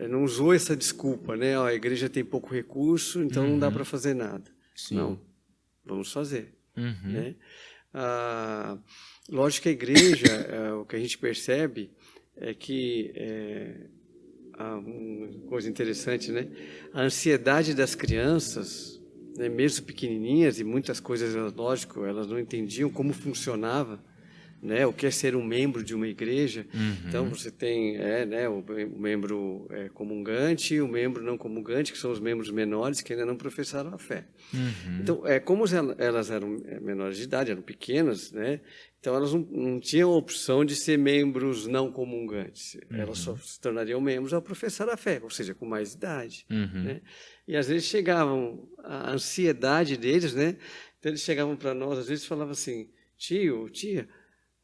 Não usou essa desculpa, né? A igreja tem pouco recurso, então não dá para fazer nada. Sim. Não, vamos fazer. Né? Lógico que a igreja, o que a gente percebe é que uma coisa interessante, né? A ansiedade das crianças, né? Mesmo pequenininhas, e muitas coisas, lógico, elas não entendiam como funcionava, né? O que é ser um membro de uma igreja. Então, você tem né, o membro comungante e o membro não comungante, que são os membros menores que ainda não professaram a fé. Então, como elas eram menores de idade, eram pequenas, né? Então elas não tinham a opção de ser membros não comungantes. Elas só se tornariam membros ao professar a fé, ou seja, com mais idade. Né? E às vezes chegavam a ansiedade deles, né? Então eles chegavam para nós, às vezes falavam assim, tio, tia,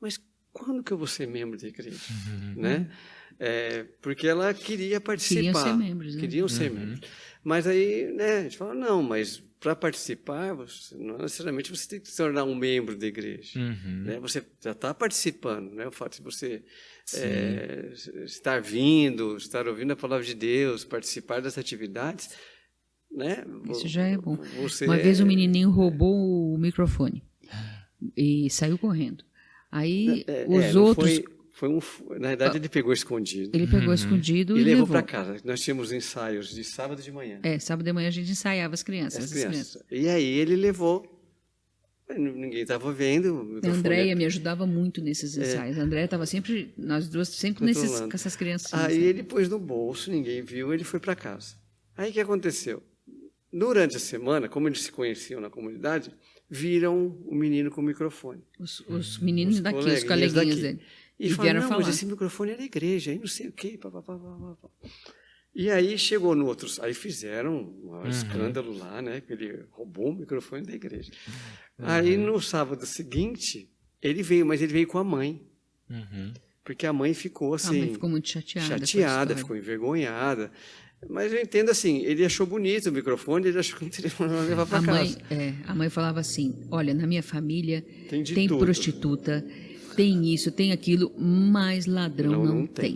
mas quando que eu vou ser membro da igreja? Né? Porque ela queria participar. Queriam ser membros. Né? Queriam ser membros. Mas aí, né, a gente fala, não, mas para participar, não necessariamente você tem que se tornar um membro da igreja. Né? Você já está participando. Né? O fato de você estar estar ouvindo a palavra de Deus, participar das atividades, né? Isso já é bom. Uma vez um menininho roubou o microfone e saiu correndo. Aí os outros... Na verdade, ele pegou escondido. Ele pegou escondido e levou para casa. Nós tínhamos ensaios de sábado de manhã. Sábado de manhã a gente ensaiava as crianças. E aí ele levou. Ninguém estava vendo. A Andréia me ajudava muito nesses ensaios. A Andréia estava sempre, nós duas, sempre com essas crianças. Aí ele pôs no bolso, ninguém viu, ele foi para casa. Aí o que aconteceu? Durante a semana, como eles se conheciam na comunidade, viram o menino com o microfone. Os meninos daqui, os coleguinhas dele. E falaram, não, mas esse microfone é da igreja, aí não sei o quê. E aí chegou no outro, aí fizeram um escândalo lá, né? Que ele roubou o microfone da igreja. Aí no sábado seguinte, ele veio, mas ele veio com a mãe. Porque a mãe ficou assim... A mãe ficou muito chateada. Chateada, ficou envergonhada. Mas eu entendo assim, ele achou bonito o microfone, ele achou que não teria que levar para casa. A mãe falava assim, olha, na minha família tem tudo. Prostituta, tem isso, tem aquilo, mas ladrão não tem.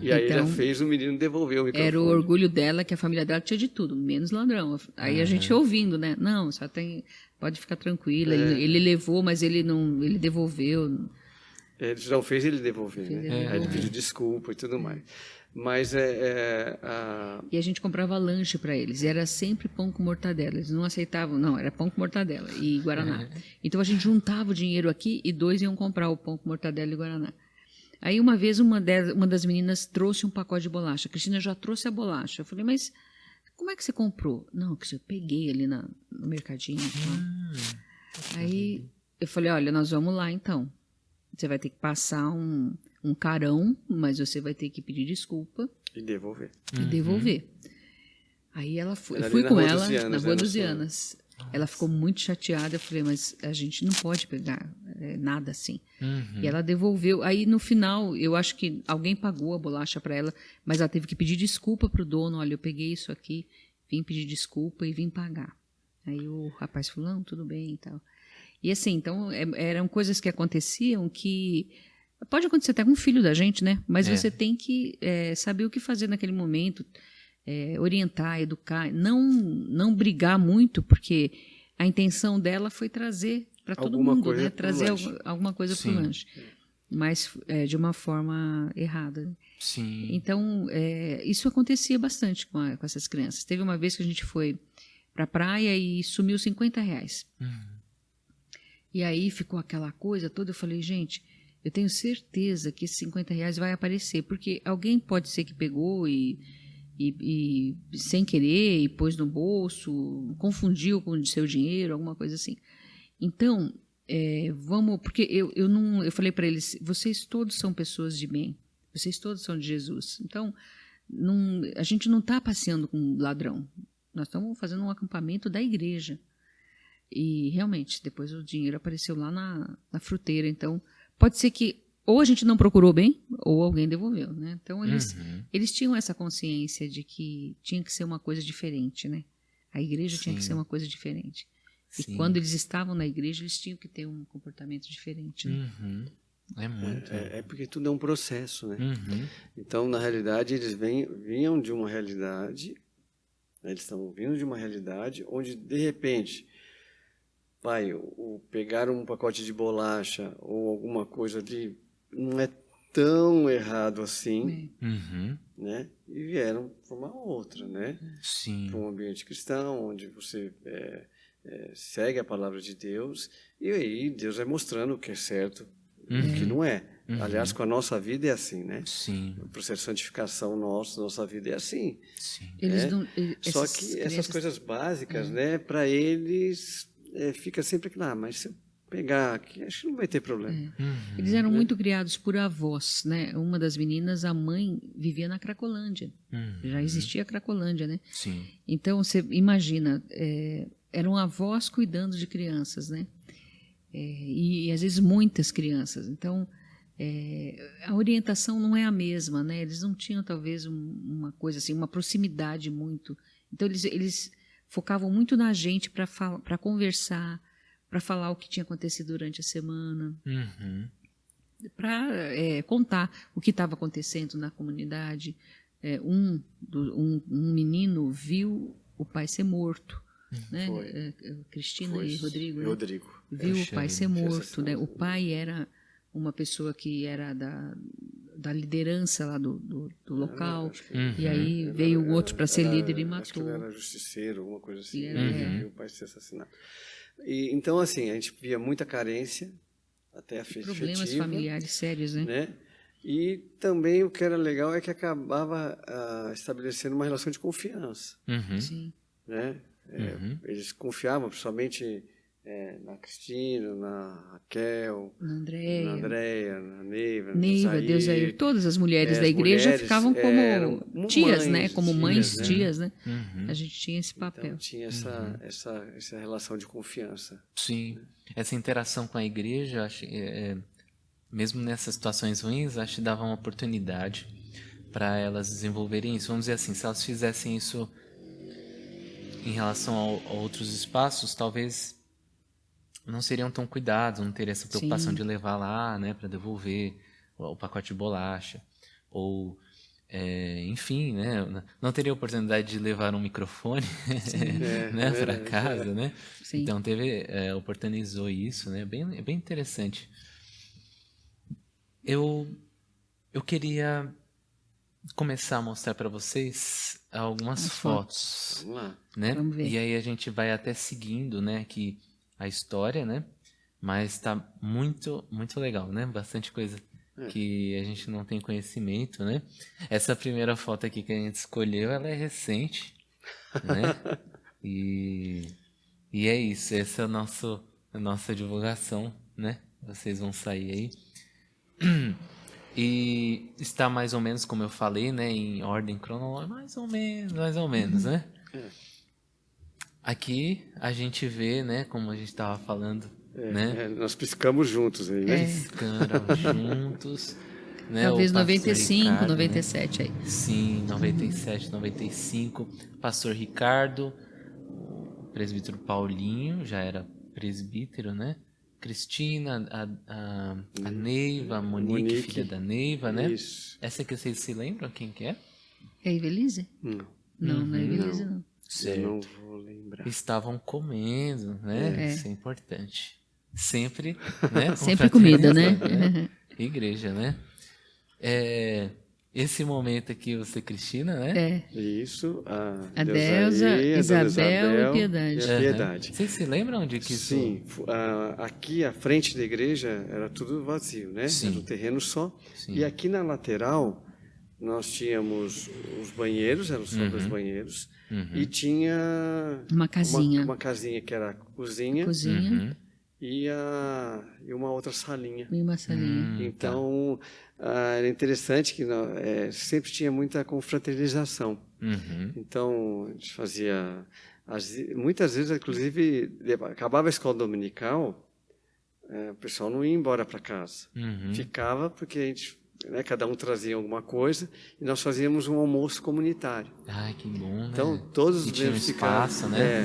E aí então, ela fez o menino devolver o microfone. Era o orgulho dela, que a família dela tinha de tudo, menos ladrão. Aí a gente ouvindo, né? Não, só tem, pode ficar tranquila. Ele levou, mas ele devolveu. Ele não fez ele devolver, né? Aí ele pediu desculpa e tudo mais. Mas E a gente comprava lanche para eles. E era sempre pão com mortadela. Eles não aceitavam, não, era pão com mortadela e guaraná. Então a gente juntava o dinheiro aqui e 2 iam comprar o pão com mortadela e guaraná. Aí uma vez uma das meninas trouxe um pacote de bolacha. A Cristina já trouxe a bolacha. Eu falei, mas como é que você comprou? Não, que eu peguei ali no mercadinho. Aí eu falei, olha, nós vamos lá então. Você vai ter que passar um carão, mas você vai ter que pedir desculpa. E devolver. Aí ela foi, eu fui com ela na Rua dos Vianas. Ela ficou muito chateada. Eu falei, mas a gente não pode pegar nada assim. E ela devolveu. Aí no final, eu acho que alguém pagou a bolacha para ela, mas ela teve que pedir desculpa para o dono. Olha, eu peguei isso aqui, vim pedir desculpa e vim pagar. Aí o rapaz falou, não, tudo bem e tal. E assim, então, eram coisas que aconteciam que... Pode acontecer até com o filho da gente, né? Mas você tem que saber o que fazer naquele momento, orientar, educar, não brigar muito, porque a intenção dela foi trazer para todo mundo, né? Trazer alguma coisa para o lanche. Mas de uma forma errada. Sim. Então, isso acontecia bastante com essas crianças. Teve uma vez que a gente foi para a praia e sumiu R$50. E aí ficou aquela coisa toda, eu falei, gente, eu tenho certeza que esses R$50 vai aparecer, porque alguém pode ser que pegou e e sem querer, e pôs no bolso, confundiu com o seu dinheiro, alguma coisa assim. Então, porque eu falei para eles, vocês todos são pessoas de bem, vocês todos são de Jesus. Então, a gente não está passeando com um ladrão, nós estamos fazendo um acampamento da igreja. E realmente, depois o dinheiro apareceu lá na fruteira. Então, pode ser que ou a gente não procurou bem, ou alguém devolveu, né? Então, eles tinham essa consciência de que tinha que ser uma coisa diferente, né? A igreja tinha que ser uma coisa diferente. Sim. E quando eles estavam na igreja, eles tinham que ter um comportamento diferente. Né? É muito. É porque tudo é um processo, né? Então, na realidade, eles vinham de uma realidade, né? Eles estão vindo de uma realidade onde, de repente, pegar um pacote de bolacha ou alguma coisa ali não é tão errado assim, né? E vieram para uma outra, né? Sim. Para um ambiente cristão, onde você segue a palavra de Deus, e aí Deus vai mostrando o que é certo e o que não é. Aliás, com a nossa vida é assim, né? Sim. O processo de santificação nossa vida é assim. Sim. Só que essas coisas básicas, né, para eles fica sempre aquilo, mas se eu pegar aqui, acho que não vai ter problema. Eles eram muito criados por avós, né? Uma das meninas, a mãe, vivia na Cracolândia. Já existia a Cracolândia, né? Sim. Então, você imagina, eram avós cuidando de crianças, né? E às vezes muitas crianças. Então, a orientação não é a mesma, né? Eles não tinham, talvez, uma coisa assim, uma proximidade muito. Então, eles focavam muito na gente para conversar, para falar o que tinha acontecido durante a semana, para contar o que estava acontecendo na comunidade. Um menino viu o pai ser morto, né? Cristina e Rodrigo. Né? Rodrigo. Viu o pai ser morto. Né? O pai era uma pessoa que era da liderança lá do local, e aí veio o outro para ser líder e matou. Acho que ele era justiceiro, alguma coisa assim. Viu o pai ser assassinado. Então, assim, a gente via muita carência, até afetiva. Problemas familiares sérios, né? E também o que era legal é que acabava estabelecendo uma relação de confiança. Sim. Né? Eles confiavam, principalmente na Cristina, na Raquel, na Andréia, na Neiva, Deusair, todas as mulheres da igreja ficavam como tias, né? Como mães, tias, né? A gente tinha esse papel. Então, tinha essa relação de confiança. Sim. Essa interação com a igreja, mesmo nessas situações ruins, acho que dava uma oportunidade para elas desenvolverem isso. Vamos dizer assim, se elas fizessem isso em relação a outros espaços, talvez não seriam tão cuidados, não teriam essa preocupação de levar lá, né, para devolver o pacote de bolacha, ou enfim, né, não teria oportunidade de levar um microfone né, para casa, né? Sim. Então oportunizou isso, né? Bem interessante. Eu queria começar a mostrar para vocês algumas fotos. Vamos lá. Né? Vamos ver. E aí a gente vai até seguindo, né, que a história, né? Mas tá muito, muito legal, né? Bastante coisa que a gente não tem conhecimento, né? Essa primeira foto aqui que a gente escolheu, ela é recente, né? E é isso, essa é a nossa divulgação, né? Vocês vão sair aí. E está mais ou menos, como eu falei, né? Em ordem cronológica, mais ou menos, né? Aqui a gente vê, né, como a gente estava falando, né? Nós piscamos juntos aí, né? Piscamos juntos. Né? Talvez O 95, Ricardo, 97 né? aí. Sim, 97, 95. Pastor Ricardo, o presbítero Paulinho, já era presbítero, né? Cristina, a Neiva, a Monique, filha da Neiva, né? Isso. Essa aqui vocês se lembram quem que é? É a Ivelise? Não. Não é a Ivelise, não. Certo. Eu não vou lembrar. Estavam comendo, né? Isso é importante. Sempre, né? Sempre comida, né? Igreja, né? Esse momento aqui, você, Cristina, né? Isso, a Deusa, Isabel e Piedade. Piedade. Vocês se lembram de que isso... Sim, aqui à frente da igreja era tudo vazio, né? Sim. Era um terreno só. Sim. E aqui na lateral, nós tínhamos os banheiros, eram só 2 banheiros, e tinha Uma casinha. uma casinha que era a cozinha, e uma outra salinha. E uma salinha. Então, era interessante que sempre tinha muita confraternização. Então, a gente fazia... muitas vezes, inclusive, acabava a escola dominical, o pessoal não ia embora para casa. Ficava porque a gente... cada um trazia alguma coisa e nós fazíamos um almoço comunitário. Ai, que bom, né? Então, todos os membros ficavam... espaço, né?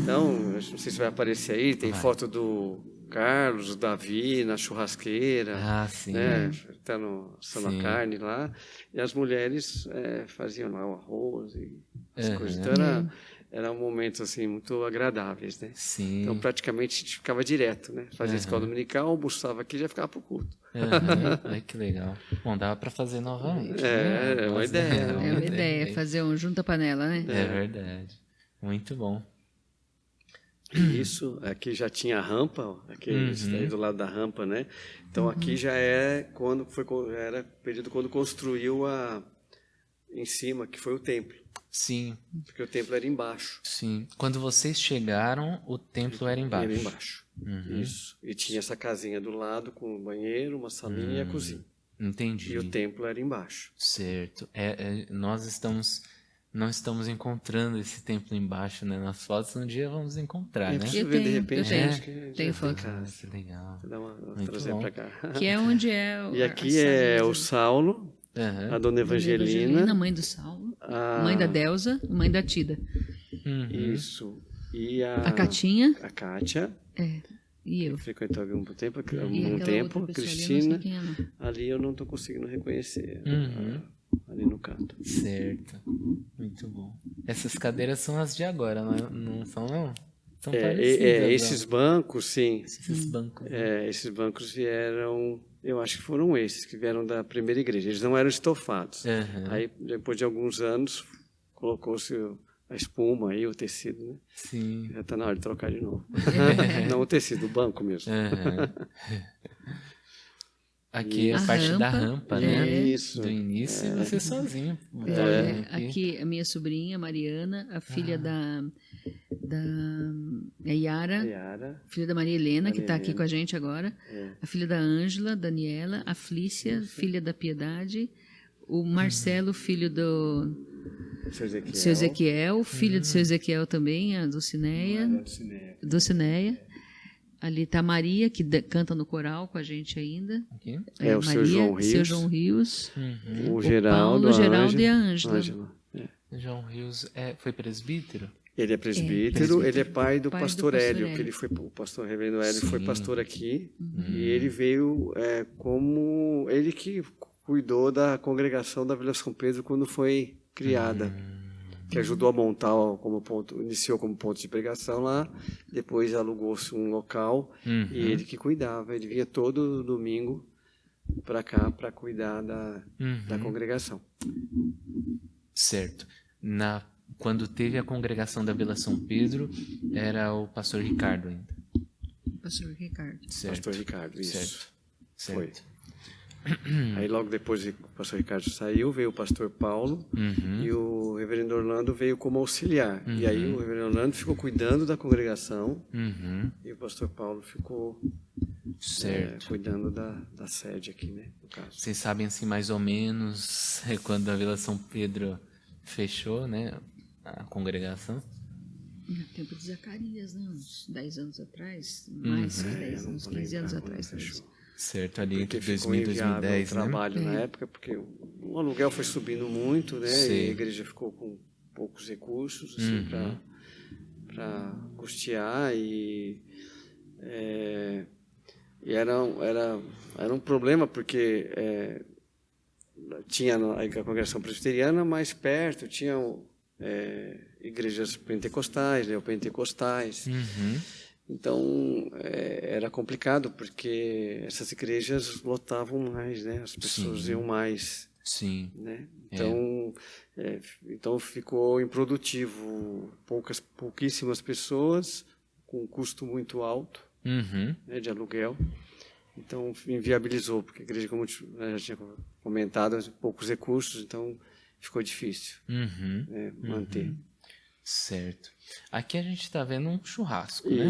Então, não sei se vai aparecer aí, tem foto do Carlos, do Davi na churrasqueira. Ah, sim. Né? Tá assando a carne lá. E as mulheres faziam lá o arroz e as coisas. Então, eram momentos assim, muito agradáveis, né? Sim. Então, praticamente, a gente ficava direto, né? Fazia escola dominical, almoçava aqui e já ficava pro culto. Ai, que legal. Bom, dava para fazer novamente. É uma ideia. É uma ideia, fazer um junta-panela, né? É verdade. Muito bom. Isso, aqui já tinha a rampa, aqui está aí do lado da rampa, né? Então, aqui já era período quando construiu em cima, que foi o templo. Sim. Porque o templo era embaixo. Sim. Quando vocês chegaram, o templo era embaixo. Era embaixo. Isso. E tinha essa casinha do lado com o banheiro, uma salinha e a cozinha. Entendi. E o templo era embaixo. Certo. Nós não estamos entrando esse templo embaixo, né? Nas fotos, um dia vamos encontrar, né? Preciso ver, de repente, acho que tem foto. Que legal. Vou trazer para cá. Que é onde é E aqui é o Saulo, a Dona Evangelina. Mãe do Saulo, mãe da Delza, mãe da Tida. Isso. E a Catinha. A Kátia. E eu. Frequentou algum tempo, Cristina. Cristina. Ali eu não estou conseguindo reconhecer. Ali no canto. Certo. Muito bom. Essas cadeiras são as de agora, não são, não? São esses bancos, sim. Esses bancos. Esses bancos vieram... Eu acho que foram esses que vieram da primeira igreja. Eles não eram estofados. Aí, depois de alguns anos, colocou-se a espuma aí, o tecido, né? Sim. Já está na hora de trocar de novo. Não o tecido, o banco mesmo. Aqui é a parte da rampa, né? Isso. Do início, e você sozinho. Aqui a minha sobrinha, Mariana, a filha da Yara, filha da Maria Helena, que está aqui com a gente agora, a filha da Ângela, Daniela, a Flícia, filha da Piedade, o Marcelo, filho do seu Ezequiel, filho do seu Ezequiel também, a Dulcineia. Ali está a Maria, que canta no coral com a gente ainda. Aqui. O Maria, seu João Rios. O Geraldo, Paulo, Geraldo e a Ângela. João Rios foi presbítero? Ele é presbítero, ele é pai do pastor Hélio, que ele foi, o pastor reverendo Hélio foi pastor aqui, e ele veio como ele que cuidou da congregação da Vila São Pedro quando foi criada, que ajudou a montar iniciou como ponto de pregação lá, depois alugou-se um local e ele que cuidava, ele vinha todo domingo para cá para cuidar da congregação. Certo. Quando teve a congregação da Vila São Pedro, era o pastor Ricardo ainda. Pastor Ricardo. Certo. Pastor Ricardo, isso. Certo. Foi. Aí logo depois que o pastor Ricardo saiu, veio o pastor Paulo e o reverendo Orlando veio como auxiliar. E aí o reverendo Orlando ficou cuidando da congregação e o pastor Paulo ficou cuidando da sede aqui, né, no caso. Vocês sabem assim mais ou menos quando a Vila São Pedro fechou, né, a congregação? No tempo de Zacarias, né? Uns 10 anos atrás, mais que 10 anos, 15 anos atrás. Certo, ali entre porque 2000 e 2010, o trabalho na época, porque o aluguel foi subindo muito, né? E a igreja ficou com poucos recursos assim, para custear e era um problema porque tinha a congregação presbiteriana mais perto, tinham igrejas pentecostais, neopentecostais. Então, era complicado, porque essas igrejas lotavam mais, né? As pessoas iam mais. Sim. Né? Então, ficou improdutivo. Pouquíssimas pessoas, com um custo muito alto, né, de aluguel. Então, inviabilizou, porque a igreja, como já tinha fomentado, poucos recursos, então ficou difícil manter. Certo. Aqui a gente está vendo um churrasco, né?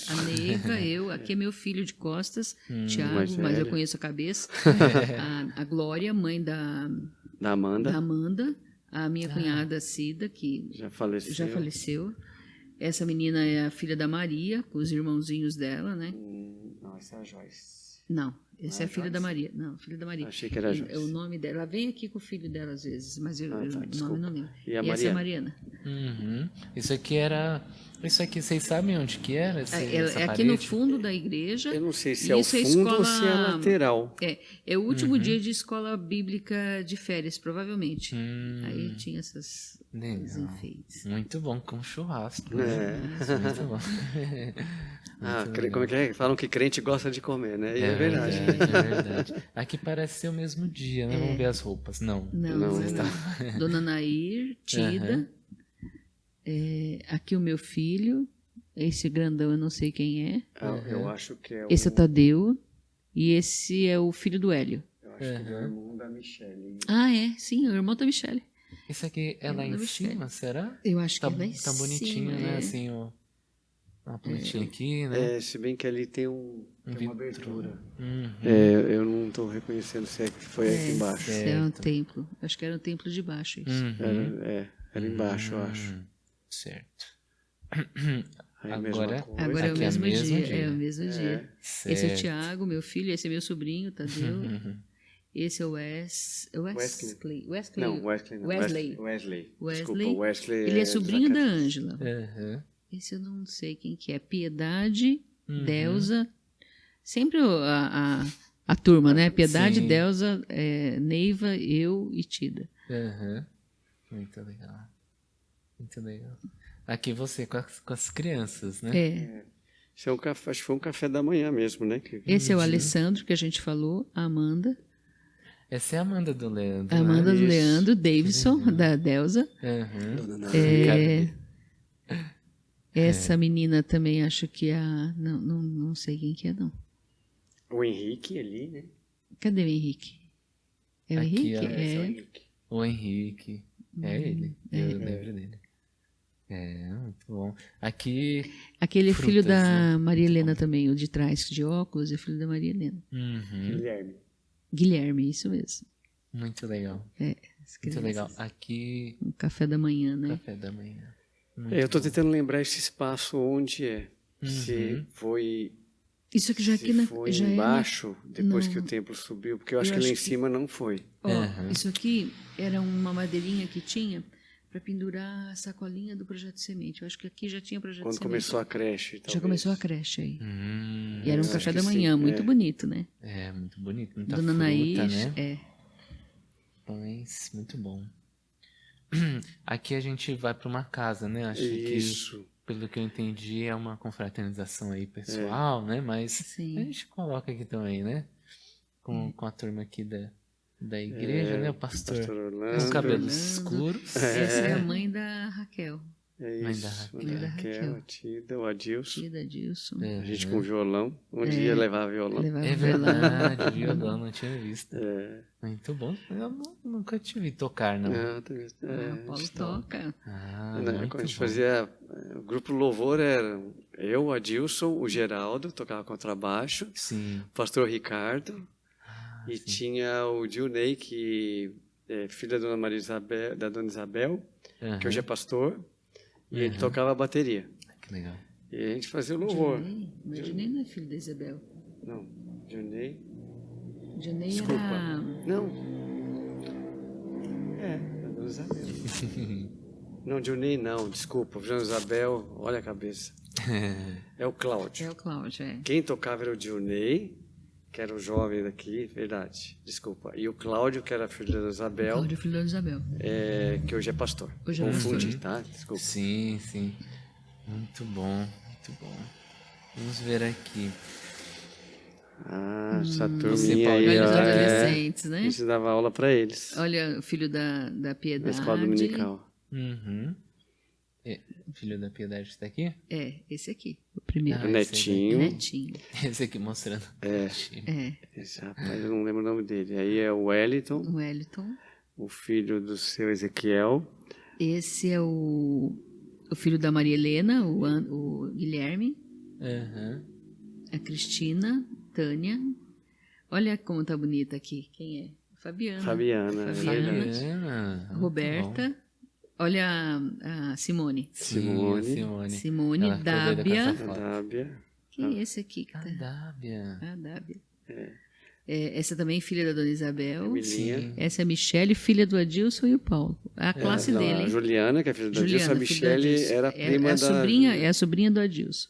A Neiva, eu, aqui é meu filho de costas, Tiago, mais mas eu velho. conheço a cabeça. A Glória, mãe da Da Amanda, a minha cunhada Cida, que já faleceu. já faleceu. Essa menina é a filha da Maria, com os irmãozinhos dela, né? Não, essa é a Joyce. Não, essa é a filha da Maria. Não, filha da Maria. Achei que era a Joyce. O nome dela. Ela vem aqui com o filho dela às vezes, mas o desculpa. nome não lembro. E a essa é a Mariana? Mariana. Isso aqui, vocês sabem onde que era? Essa É aqui no fundo da igreja. Eu não sei se é o Isso fundo ou se é a lateral. É o último dia de escola bíblica de férias, provavelmente. Aí tinha esses enfeites. Muito bom, com churrasco. É. Muito bom. Como é que é? Falam que crente gosta de comer, né? E é verdade. É verdade. Aqui parece ser o mesmo dia, né? Vamos ver as roupas. Não. Não. Dona Nair, Tida. Aqui o meu filho. Esse grandão eu não sei quem é. Eu acho que é Esse é o Tadeu. E esse é o filho do Hélio. Eu acho que é o irmão da Michelle. Sim, o irmão da Michelle. Esse aqui é lá em cima, será? Eu acho que é lá em tá bonitinho, cima, né? Assim, uma plantinha aqui, né? Se bem que ali tem uma abertura. Uhum. Eu não estou reconhecendo se foi aqui embaixo. Esse é um templo. Acho que era o templo de baixo isso. Era embaixo, eu acho. Certo. Aí Agora é o aqui mesmo mesmo dia. É o mesmo dia. Certo. Esse é o Tiago, meu filho. Esse é meu sobrinho, Tadeu. Esse é o Wesley. Não, Wesley não. Wesley. Desculpa, Wesley. Ele é sobrinho da Ângela. Uhum. Esse eu não sei quem que é. Piedade, Delza. Sempre a turma, né? Piedade, Sim. Delza, Neiva, eu e Tida. Uhum. Muito legal. Muito legal. Aqui você com as crianças, né? Esse acho que foi um café da manhã mesmo, né? Esse é o Alessandro, que a gente falou, a Amanda. Essa é a Amanda do Leandro. A Amanda Isso. do Leandro, Davidson, da Delza. Uhum. Dona Ana. Essa menina também acho que é não sei quem que é, não. O Henrique ali, né? Cadê o Henrique? É o Aqui, Henrique? ó. Esse é o Henrique. O Henrique. É ele. Eu lembro dele. Muito bom. Aqui. Aquele Frutas, filho da né? Maria Helena também, o de trás de óculos, é filho da Maria Helena. Guilherme. Guilherme, isso mesmo. Muito legal. As Muito crianças. legal. Aqui, Um café da manhã, né? café da manhã. Eu estou tentando lembrar esse espaço onde é. Se foi, Isso aqui já aqui já embaixo, depois não. que o templo subiu, porque eu acho Eu que lá acho em cima não foi. Isso aqui era uma madeirinha que tinha para pendurar a sacolinha do projeto Semente. Eu acho que aqui já tinha projeto Quando Semente. começou a creche. Já talvez. começou a creche aí. E era um eu café acho da que manhã, sim, muito bonito, né? É, muito bonito. Muita Dona fruta, Naís, né? Mas, muito bom. Aqui a gente vai para uma casa, né? Acho Isso. que, pelo que eu entendi, é uma confraternização aí pessoal, né? Mas Sim. a gente coloca aqui também, né? Com a turma aqui da igreja, né? O pastor Orlando. com cabelos Orlando. escuros. Essa é a mãe da Raquel. É Mãe isso. da Mãe da Raquel. A Tida, o Adilson. Tida Dilson. A gente com violão. Um dia levar violão. Levava É violão. verdade, violão, não tinha visto. Muito bom. Eu nunca te vi tocar, não. O Paulo toca. Muito Quando a gente bom. fazia. O grupo Louvor era eu, o Adilson, o Geraldo, tocava contrabaixo, Sim. o pastor Ricardo, e tinha o Dilney, que é filho da Dona Maria Isabel, da Dona Isabel, que hoje é pastor, e ele tocava a bateria. Que legal. E a gente fazia o louvor. Mas Dinei não é filho da Isabel. Não, Dilney. Dinei Desculpa. era... Não. Da Dona Isabel. Não, Dilney não, desculpa. Dona Isabel, olha a cabeça. É o Cláudio. É o Cláudio, Quem tocava era o Dilney, que era o jovem daqui, verdade, desculpa. E o Cláudio, que era filho da Dona Isabel, Cláudio, filho da Isabel. que hoje é pastor. Hoje é Confundi, tá? Desculpa. Sim, sim. Muito bom, muito bom. Vamos ver aqui. Essa Você, turminha Paulinho, aí, Olha os ó, adolescentes, a né? gente dava aula para eles Olha o filho da na Piedade. escola dominical. Uhum. Filho da Piedade está aqui? Esse aqui, o primeiro. Netinho. Netinho. Esse aqui mostrando. Esse rapaz, eu não lembro o nome dele. Aí é o Wellington, O Wellington. o filho do seu Ezequiel. Esse é o filho da Maria Helena, o Guilherme. A Cristina, Tânia. Olha como tá bonita aqui. Quem é? Fabiana. Fabiana. Roberta. Olha a Simone. Simone. Ela ficou doida com Dábia. essa foto. Dábia. Quem é esse aqui? Que A tá? Dábia. A Dábia. Essa também filha da Dona Isabel. Emilinha. Essa é a Michele, filha do Adilson e o Paulo. A classe Não, dele, a hein? Juliana, que é filha do Adilson. A Juliana, filha do Michele Adilson. era prima da... É a sobrinha do Adilson.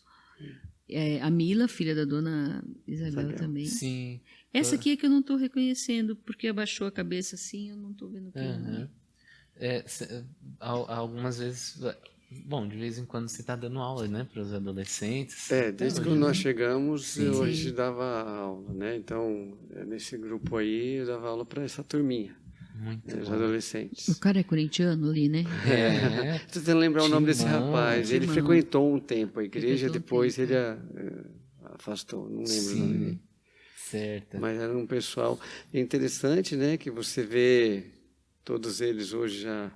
A Mila, filha da Dona Isabel também. Sim. Essa aqui é que eu não estou reconhecendo, porque abaixou a cabeça assim, eu não estou vendo quem é. Algumas vezes... Bom, de vez em quando você está dando aula, né, para os adolescentes. Desde que nós chegamos, a gente dava aula, né? Então, nesse grupo aí, eu dava aula para essa turminha. Muito Os bom. adolescentes. O cara é corintiano ali, né? Estou tentando lembrar o nome desse Timão. rapaz. Ele Timão. frequentou um tempo a igreja, Frequentou um depois tempo. ele afastou, não lembro o nome dele. Certo. Mas era um pessoal interessante, né? Que você vê todos eles hoje já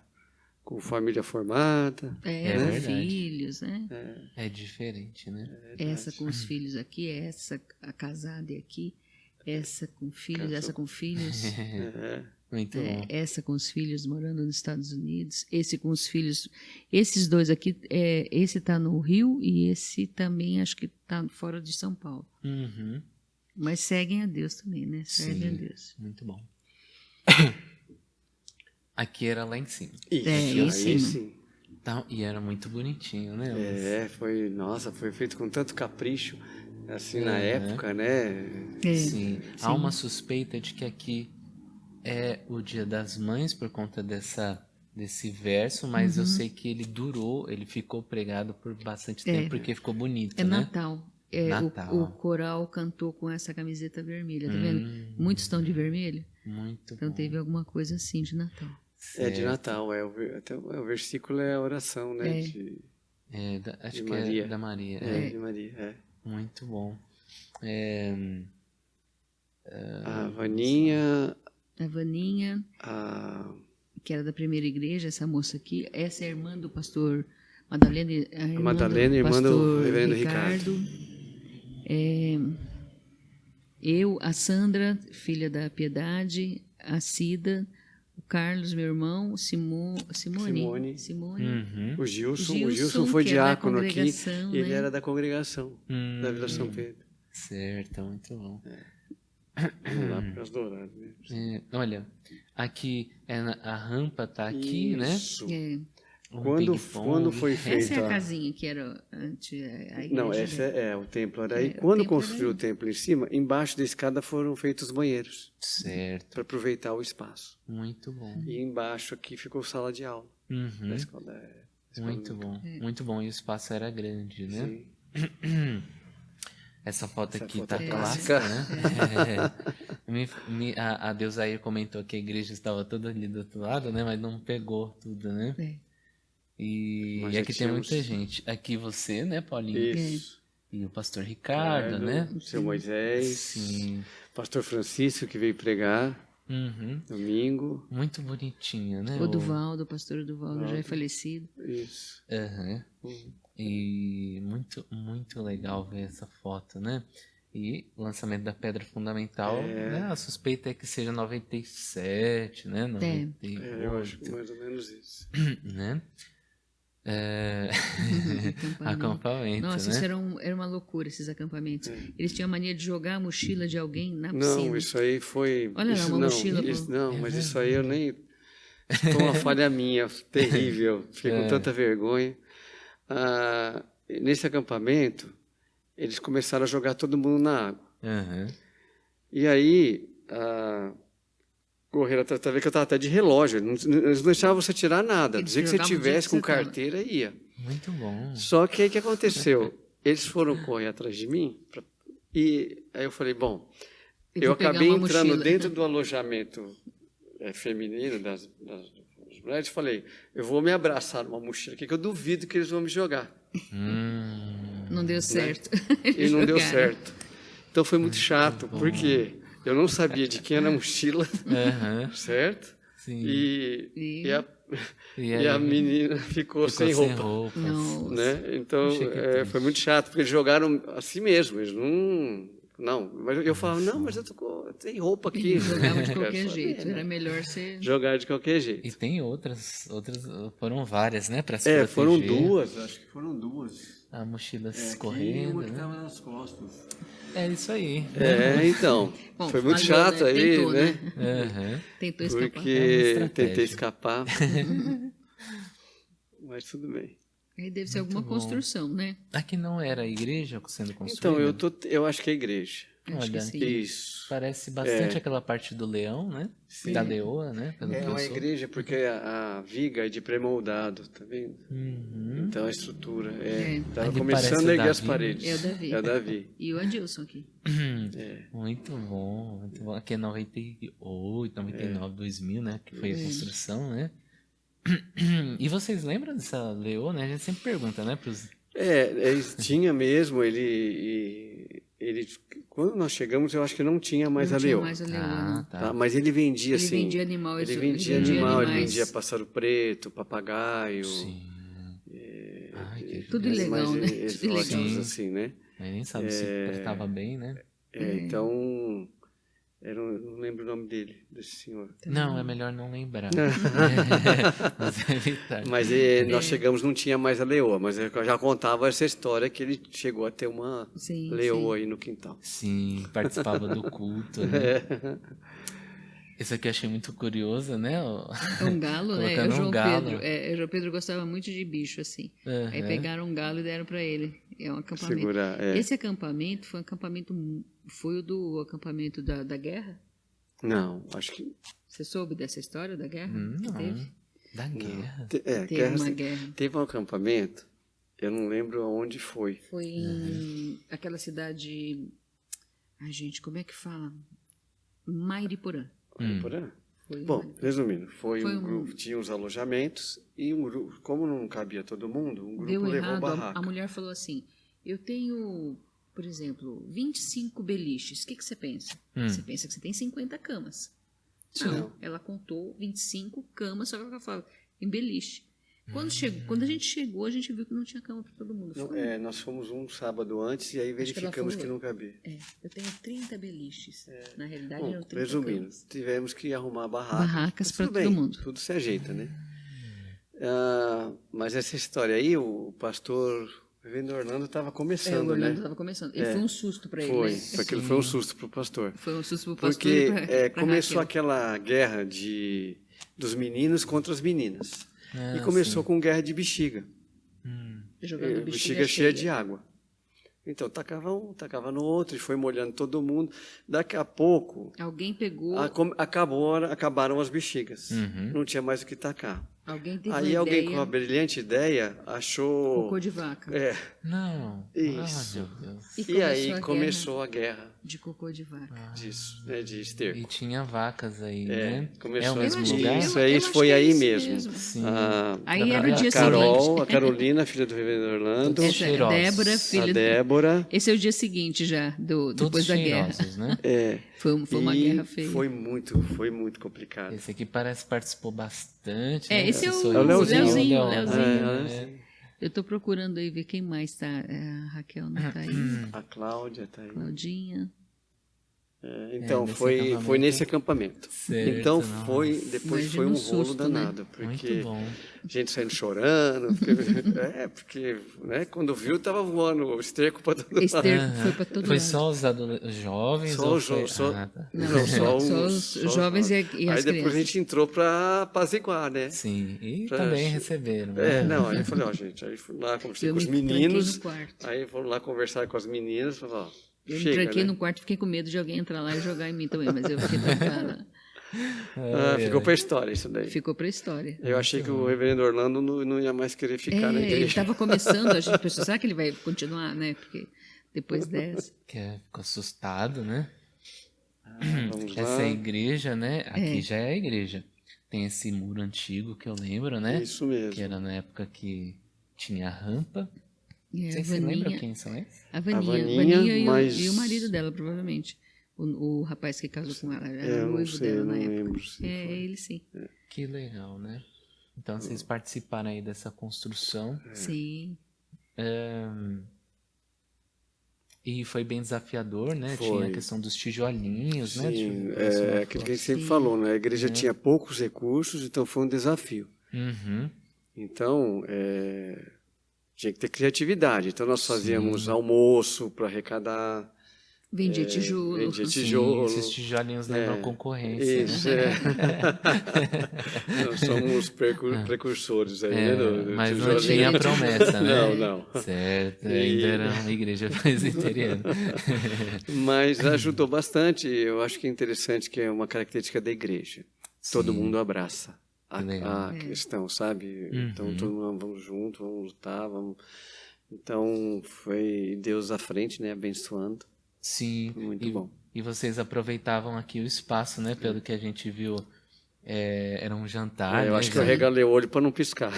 com família formada. É Com verdade. filhos, né? É diferente, né? Essa com os filhos aqui, essa a casada aqui, essa com filhos, essa com filhos, Muito bom. essa com os filhos morando nos Estados Unidos, esse com os filhos, esses dois aqui, esse tá no Rio e esse também acho que tá fora de São Paulo. Uhum. Mas seguem a Deus também, né? Servem a Sim. Deus. Muito bom. Aqui era lá em cima. Isso, em aí cima. sim. Tá, e era muito bonitinho, né? Nossa, foi feito com tanto capricho, assim, na época, né? Sim. Há uma suspeita de que aqui é o Dia das Mães por conta desse verso, mas eu sei que ele ficou pregado por bastante tempo, porque ficou bonito, É né? Natal. Natal. O coral cantou com essa camiseta vermelha, tá vendo? Muitos estão de vermelho, Muito então bom. teve alguma coisa assim de Natal. De Natal, até o versículo é a oração, né? Acho de que Maria. é da Maria. De Maria, Muito bom. A Vaninha, A Vaninha, a... que era da primeira igreja, essa moça aqui, essa é a irmã do pastor Madalena, Madalena, irmã do pastor reverendo Ricardo. Eu, a Sandra, filha da Piedade, a Cida, o Carlos, meu irmão, Simone. O Gilson foi que é da diácono aqui, congregação, ele né? era da congregação da Vila São Pedro. Certo, muito bom. Vamos lá para as Douradas. Né? Olha, aqui a rampa tá aqui, Isso. É. Quando foi feita... Essa é a casinha que era antes a igreja. Não, essa o templo era aí. Quando construiu o templo em cima, embaixo da escada foram feitos banheiros. Certo. Para aproveitar o espaço. Muito bom. E embaixo aqui ficou sala de aula. Da escola, Muito bom. Muito bom. E o espaço era grande, né? Sim. Essa foto aqui foto tá é clássica, né? A Deusair comentou que a igreja estava toda ali do outro lado, né? Mas não pegou tudo, né? E aqui tem muita gente. Aqui você, né, Paulinho? Isso. E o pastor Ricardo, né? O seu Moisés. Sim. Pastor Francisco, que veio pregar domingo. Muito bonitinho, né? O Duvaldo, o pastor Duvaldo já é falecido. Isso. E muito, muito legal ver essa foto, né? E o lançamento da Pedra Fundamental, né? A suspeita é que seja 97, né? 98. Eu acho que mais ou menos isso. Né? Acampamento, Nossa, né? isso era uma loucura, esses acampamentos. Eles tinham a mania de jogar a mochila de alguém na piscina. Não, isso aí foi... Olha lá, uma mochila. Mas isso aí eu nem... Foi uma falha minha, terrível. Fiquei com tanta vergonha. Nesse acampamento, eles começaram a jogar todo mundo na água. E aí... correr atrás, que eu estava até de relógio, eles não deixavam você tirar nada, dizia que você tivesse com carteira, ia. Muito bom. Só que aí o que aconteceu? Eles foram correr atrás de mim, e aí eu falei, bom, eu acabei entrando dentro do alojamento feminino, das Na verdade, eu falei, eu vou me abraçar numa mochila aqui, que eu duvido que eles vão me jogar. Não deu certo. E não deu certo. Então foi muito chato, bom. porque eu não sabia de quem era a mochila, certo? Sim. E aí? a menina ficou sem roupa. Não. Né? Então, Poxa, que triste. foi muito chato, porque eles jogaram assim mesmo, eles não, mas eu falava, não, mas eu tenho roupa aqui. E jogava de Quero qualquer saber, jeito. né? Era melhor ser... Jogar de qualquer jeito. E tem outras, foram várias, né, para se proteger. Foram duas, acho que foram duas. A mochila Aqui, escorrendo, uma que né? estava nas costas. É isso aí. Então, Bom, foi muito falhou, chato né? aí, Tentou, né? Aham. Tentou escapar. Porque estratégia. tentei escapar. Mas tudo bem. Aí deve ser Muito alguma bom. construção, né? Aqui não era a igreja sendo construída? Então, eu acho que é a igreja. Acho que Olha, sim. Isso. parece bastante aquela parte do leão, né? Sim. Da leoa, né? Pelo que É eu uma sou. igreja porque a viga é de pré-moldado, tá vendo? Uhum. Então a estrutura Ali estava parece começando o a erguer as Davi. paredes. É o Davi. É o Davi. E o Adilson aqui. Muito bom, muito bom. Aqui é 98, 99, 2000, né? Que foi a construção, né? E vocês lembram dessa leoa, né? A gente sempre pergunta, né? Pros... Tinha mesmo, quando nós chegamos, eu acho que não tinha mais Não a tinha leoa. mais a leoa, Ah, não. tá. Tá? Mas ele vendia Ele assim. vendia animal. Ele isso- vendia vendia animal, ele animais. vendia pássaro preto, papagaio. Sim. Ai, que Tudo animais ilegal, né? exóticos, Tudo ilegal. assim, né? Mas nem sabe se tratava bem, né? Então, não lembro o nome dele, desse senhor. Não, é melhor não lembrar. Mas evitar. Mas nós chegamos, não tinha mais a leoa, mas eu já contava essa história que ele chegou a ter uma Sim, leoa sim. aí no quintal. Sim, participava do culto, né? Esse aqui eu achei muito curioso, né? É um galo, né? Colocando O João um galo. Pedro. O João Pedro gostava muito de bicho, assim. Aí pegaram um galo e deram para ele. É um acampamento. Segurar, Esse acampamento foi um acampamento... Foi o do acampamento da guerra? Não, acho que... Você soube dessa história da guerra? que Não. teve? Da guerra. Teve uma guerra. Teve um acampamento, eu não lembro aonde foi. Foi em aquela cidade... Ai, gente, como é que fala? Mairiporã. Porã? Foi Bom, resumindo, foi Foi um grupo, tinha os alojamentos e um grupo, como não cabia todo mundo, um grupo Deu levou errado. barraca. A mulher falou assim: eu tenho, por exemplo, 25 beliches. O que você pensa? Você pensa que você tem 50 camas. Não, ela contou 25 camas, só que ela fala em beliche. Quando a gente chegou, a gente viu que não tinha cama para todo mundo. Nós fomos um sábado antes e aí verificamos que não cabia. Eu tenho 30 beliches. Na realidade, Bom, eram 30 resumindo, camas. tivemos que arrumar Barracas Mas para tudo todo bem, mundo. Tudo se ajeita, né? Mas essa história aí, o pastor Reverendo Orlando estava O começando, Orlando né? estava começando. E foi um susto para ele, Foi, né? aquilo foi um susto para o pastor. Foi um susto para o pastor Porque e pra começou Raquel. aquela guerra dos meninos contra as meninas. Ah, E começou com guerra de bexiga. Jogando Bexiga cheia de água. Então, tacava um, tacava no outro, e foi molhando todo mundo. Daqui a pouco, Alguém pegou, acabaram as bexigas. Não tinha mais o que tacar. alguém teve Aí uma alguém ideia, com a brilhante ideia achou... cocô de vaca. Não. Isso. Ah, meu Deus. E aí começou a guerra De cocô de vaca. disso, né, de esterco. E tinha vacas aí, né? Começou É o mesmo Eu acho- lugar? Isso eu aí acho foi que é aí isso mesmo. Sim. Aí Dá pra era ver o dia a Carol, seguinte. A Carolina, filha do Reverendo Orlando. Todos Essa é cheirosos. Débora, filha A do... Débora. Esse é o dia seguinte já, Todos depois da guerra. cheirosos, né? Foi uma E guerra feia. foi muito complicado. Esse aqui parece que participou bastante. É, né? esse é o sorriso. Leozinho. Leozinho. Eu tô procurando aí ver quem mais tá. A Raquel não tá aí. A Cláudia tá aí. Claudinha. Então, nesse foi acampamento. nesse acampamento. Certo, Então, nossa. depois Imagina foi um o rolo susto, né? danado. Porque Muito bom. a gente saindo chorando. Porque né, quando viu, tava voando o esterco para todo lado. Esterco foi para todo Foi lado. só os jovens? Só ou os foi... tá. Não, só os jovens e as Aí depois crianças. a gente entrou para apaziguar, né? Sim, e Pra- também receberam. Né? Não, aí eu falei, gente, aí fui lá, conversei Eu com os me tranquei meninos. no quarto. Aí foram lá conversar com as meninas, falei, Eu me chega, tranquei né? no quarto e fiquei com medo de alguém entrar lá e jogar em mim também, mas eu fiquei trancada. Ficou pra história isso daí. Ficou pra história. Eu achei que o Reverendo Orlando não ia mais querer ficar na Ele igreja. estava começando, a gente pensou, será que ele vai continuar, né? Porque depois dessa. Ficou assustado, né? Vamos Essa lá. é a igreja, né? Aqui já é a igreja. Tem esse muro antigo que eu lembro, né? Isso mesmo. Que era na época que tinha rampa. E Vocês se lembram quem são esses? A Vaninha, Vaninha, mas... e o marido dela, provavelmente. O rapaz que casou com ela, era eu não noivo sei, dela eu na não época. lembro se É, foi. ele sim. Que legal, né? Então vocês participaram aí dessa construção. Sim. E foi bem desafiador, né? Foi. Tinha a questão dos tijolinhos, né? Sim, Deixa eu ver se é eu aquilo que a gente sempre Sim. falou, né? A igreja tinha poucos recursos, então foi um desafio. Uhum. Então, tinha que ter criatividade. Então, nós fazíamos almoço para arrecadar, Vendia tijolo. vendia Sim, tijolo. esses tijolinhos lembram concorrência, Isso, né? Nós somos precursores aí, né? do Mas não tijolinho. tinha promessa, né? Não, não. Certo, ainda era uma igreja presbiteriana. Mas ajudou bastante. Eu acho que é interessante que é uma característica da igreja. Todo Sim. mundo abraça Legal. a questão, sabe? Uhum. Então, todo mundo, vamos junto, vamos lutar, vamos... Então, foi Deus à frente, né? Abençoando. Sim. Muito bom. E vocês aproveitavam aqui o espaço, né? Pelo que a gente viu, era um jantar. Eu né? acho que eu regalei o olho para não piscar.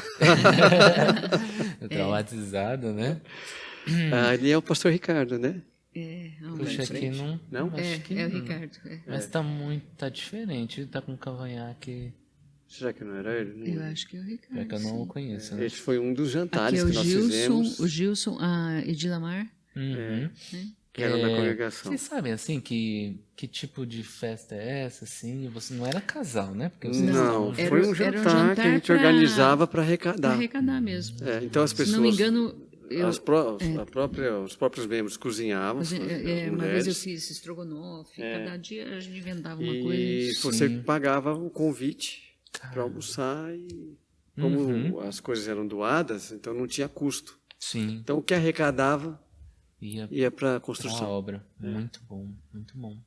Traumatizado, né? Ali é o pastor Ricardo, né? Puxa, aqui não. Não? Acho que É o não. Ricardo. Mas tá diferente. Tá com um cavanhaque. Será que não era ele? Eu acho que é o Ricardo. É que eu não o sim. conheço, né? Esse foi um dos Aqui jantares é o que nós fizemos. Gilson, a Edilamar. Uhum. Que era da congregação. Vocês sabem, assim, que tipo de festa é essa, assim? Você não era casal, né? Porque vocês Não, estavam- foi um era um jantar que a gente jantar organizava para Para arrecadar. arrecadar mesmo. Então as Se pessoas, não me engano, os próprios membros cozinhavam, as uma vez mulheres, eu fiz estrogonofe, cada dia a gente inventava uma e coisa. você Sim. pagava o convite para almoçar e como as coisas eram doadas, então não tinha custo. Sim, Então o que arrecadava ia ia para a pra construção. obra. Muito bom, muito bom.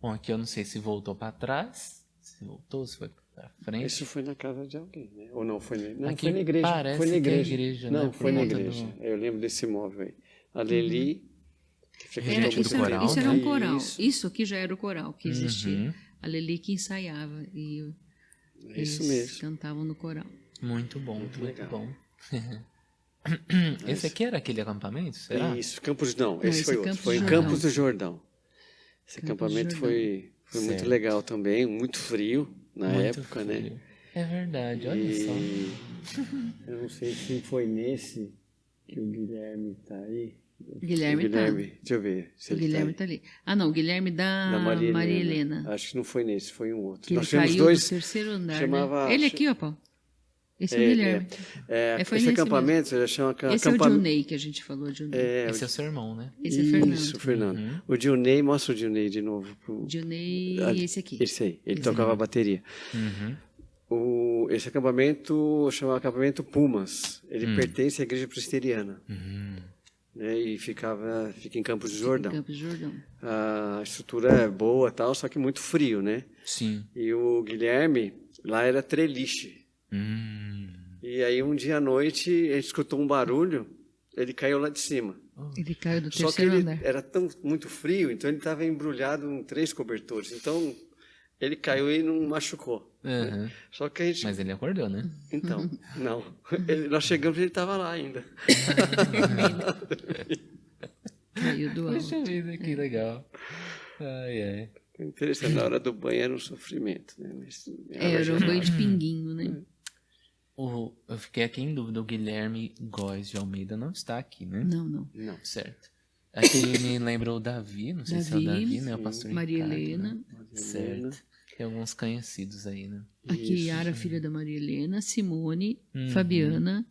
Bom, aqui eu não sei se voltou pra trás, se voltou, se foi pra frente. Isso foi na casa de alguém, né? Ou não foi na, não, Aqui foi na igreja. parece Foi na que é igreja. igreja, Não, né? foi Por na conta igreja. do- Eu lembro desse imóvel aí. A Leli, que frequentou Regente muito do coral, isso era né? um coral. Isso. Isso aqui já era o coral que existia. Uhum. A Leli que ensaiava e Isso eles mesmo. cantavam no coral. Muito bom, muito legal. bom. Esse aqui era aquele acampamento, será? Isso, Campos não, Não, esse esse foi é outro. Campos Foi do em Jordão. Campos do Jordão. Esse Campos do acampamento Jordão. foi muito Certo. legal também, muito frio na Muito época, frio. né? É verdade, olha só. E eu não sei se foi nesse que o Guilherme está aí. Guilherme tá. Deixa eu ver se O ele Guilherme tá tá ali. Ah, não, o Guilherme aí. da Maria Maria Helena. Helena. Acho que não foi nesse, foi um outro. Que ele Nós tivemos caiu dois. do terceiro andar, chamava- né? Ele aqui, ó, Paulo. Esse é o Guilherme. Foi esse nesse acampamento, você chama Esse é o acampamento. Dionei que a gente falou, Dionei. Esse é o seu irmão, né? Esse é o Fernando. Isso, Fernando. O Dionei, mostra o Dionei de novo. Dionei, esse aqui. Esse aí, ele tocava a bateria. Uhum. Esse acampamento chama acampamento Pumas. Ele pertence à igreja presbiteriana. Né, e fica em Campos do Jordão. Campos do Jordão. A estrutura é boa, tal, só que muito frio, né? Sim. E o Guilherme, lá era treliche. E aí um dia à noite, a gente escutou um barulho, ele caiu lá de cima. Ele caiu do Só que terceiro ele andar. era muito frio, então ele estava embrulhado em 3 cobertores. Então ele caiu e não machucou. Uhum. Só que a gente... Mas ele acordou, né? Então, não. Nós chegamos e ele estava lá ainda. Caiu do alto. Puxa vida, que legal. Ai, ai. Interessante, na hora do banho era um sofrimento. Né? Mas, Era um banho de pinguinho, né? Eu fiquei aqui em dúvida, o Guilherme Góes de Almeida não está aqui, né? Não, não. Não. Certo. Aqui me lembra o Davi, não sei se é o Davi, Davi, né? O pastor Maria Ricardo, Helena. né? Certo. Tem alguns conhecidos aí, né? Aqui, Isso. Yara, filha da Maria Helena, Simone, Fabiana.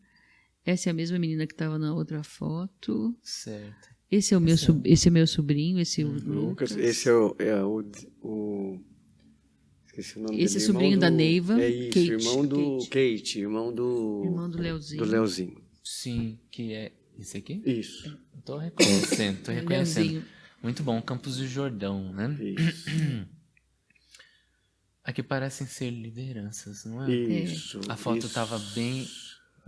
Essa é a mesma menina que estava na outra foto. Certo. Esse é meu sobrinho, esse é o Lucas, Lucas. esse é o esqueci o nome Esse dele. é sobrinho irmão da do- Neiva, É isso, Kate, irmão do Kate. Kate, irmão do Leozinho. do Leozinho. Sim, que é esse aqui? Isso. Tô reconhecendo, tô reconhecendo. Leozinho. Muito bom, Campos do Jordão, né? Isso. Aqui parecem ser lideranças, não é? Isso. A foto isso. tava bem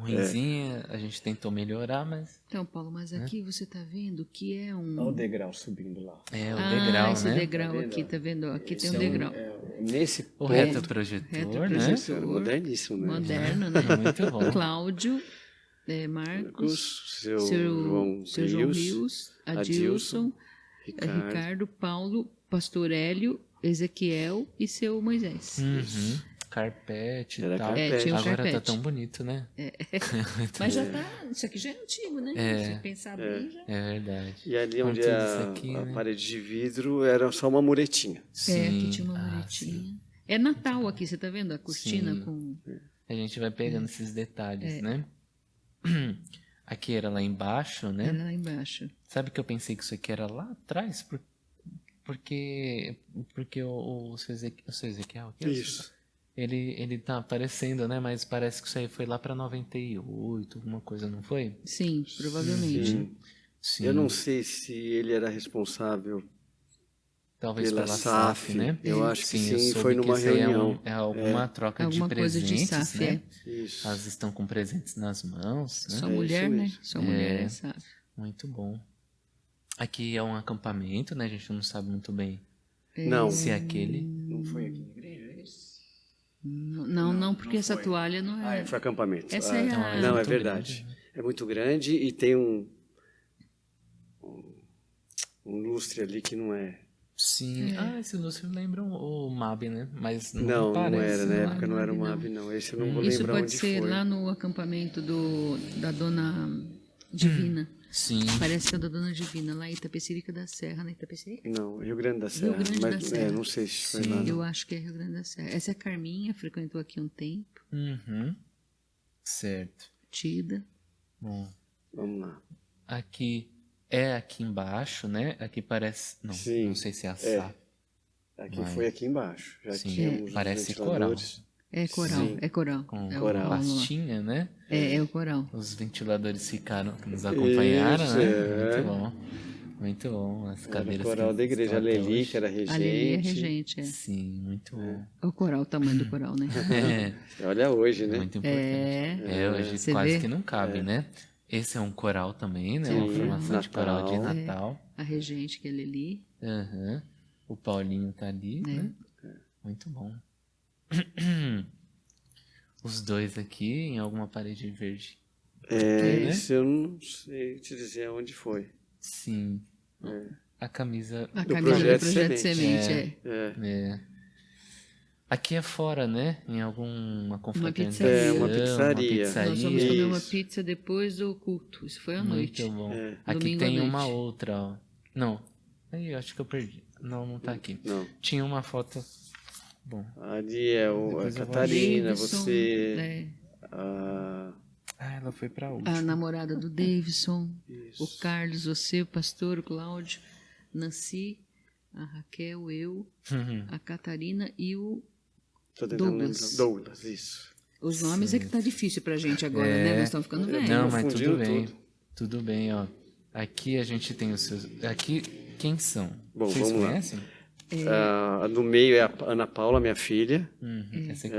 ruinzinha, a gente tentou melhorar, mas... Então, Paulo, mas aqui você está vendo que é um... Olha o degrau subindo lá. É, o degrau, esse né? degrau aqui, tá vendo? Aqui tem um degrau. Nesse O ponto, retroprojetor, né? moderníssimo, né? Moderno, né? Muito bom. Cláudio, Marcos, seu João Rios, Adilson, Ricardo, Paulo, Pastor Hélio, Ezequiel e seu Moisés. Carpete Era e tal. carpete. Tinha um Agora carpete. tá tão bonito, né? Mas já tá. Isso aqui já é antigo, né? Se pensar bem, já. É verdade. E ali onde Com é tudo isso aqui, a né? parede de vidro era só uma muretinha. Aqui tinha uma muretinha. É Natal aqui, você tá vendo? A cortina Sim. com. A gente vai pegando esses detalhes, né? Aqui era lá embaixo, né? Era lá embaixo. Sabe que eu pensei que isso aqui era lá atrás? Porque o seu Ezequiel aqui, Isso. ele tá aparecendo, né? Mas parece que isso aí foi lá pra 98, alguma coisa, não foi? Sim, provavelmente. Sim. Sim. Eu não sei se ele era responsável Talvez pela pela SAF. SAF, né? Eu acho que eu sim, soube foi que numa isso aí reunião. É alguma troca Alguma de coisa de presentes, SAF, né? Isso. Elas estão com presentes nas mãos, né? Só É mulher, isso né? mesmo. Só mulher, sabe? Muito bom. Aqui é um acampamento, né? A gente não sabe muito bem Não, se é aquele. não foi aqui na igreja, é isso? Não, porque essa toalha não é. Foi acampamento. Essa é a- Não, é muito verdade. É muito grande e tem um lustre ali que não é. Sim. Esse lustre lembra o MAB, né? Mas Não parece. era, na não época é não era o MAB, MAB, não. Esse eu não vou Isso lembrar pode onde ser foi. lá no acampamento da Dona Divina. Sim. Parece que é da Dona Divina, lá em Itapecerica da Serra, na Itapecerica? Não, Rio Grande da Serra. Grande da mas Serra. não sei se foi lá. não. Eu acho que é Rio Grande da Serra. Essa é a Carminha, frequentou aqui um tempo. Uhum. Certo. Tida. Bom. Vamos lá. Aqui embaixo, né? Aqui parece... Não, Sim, não sei se é a SAF. Aqui foi aqui embaixo. Já Sim, tínhamos os parece ventiladores. É coral, Sim. é coral. Com Coral. pastinha, né? É o coral. Os ventiladores ficaram, nos acompanharam, Isso, né? é. Muito bom. Muito bom. As Era cadeiras o coral que da igreja. A estão até Leli, hoje. que era regente. Ali é regente, é. Sim, muito bom. O coral, o tamanho do coral, né? Olha hoje, né? Muito importante. Hoje Você quase vê? que não cabe, né? Esse é um coral também, né? Uma Sim, formação de coral de Natal. Natal. A regente, que é Lili. Aham. O Paulinho tá ali, né? Muito bom. Os dois aqui em alguma parede verde. né? Isso eu não sei te dizer onde foi. Sim. A camisa. A Do camisa Projeto do Projeto Semente. Semente, É. Aqui é fora, né? Em alguma confraternização. pizzaria. Uma pizzaria. Nós vamos comer uma Isso. pizza depois do culto. Isso foi à noite. Muito bom. Aqui Domingo à tem noite. uma outra, ó. Não. Aí eu acho que eu perdi. Não tá aqui. Não. Tinha uma foto. Bom. Ali é a Depois eu vou Catarina, Davidson, você. né? a- Ela foi pra última. A namorada do Davidson, o Carlos, você, o pastor, o Cláudio, Nancy, a Raquel, eu, a Catarina e o... Tô tentando Douglas. lembrar. Douglas, isso. Os nomes é que tá difícil pra gente agora, né? Nós estamos ficando velhos. Não, mas confundindo tudo bem. tudo. Tudo bem, ó. Aqui a gente tem os seus. Aqui, quem são? Bom, Vocês vamos lá. conhecem? A do meio é a Ana Paula, minha filha. Essa aqui.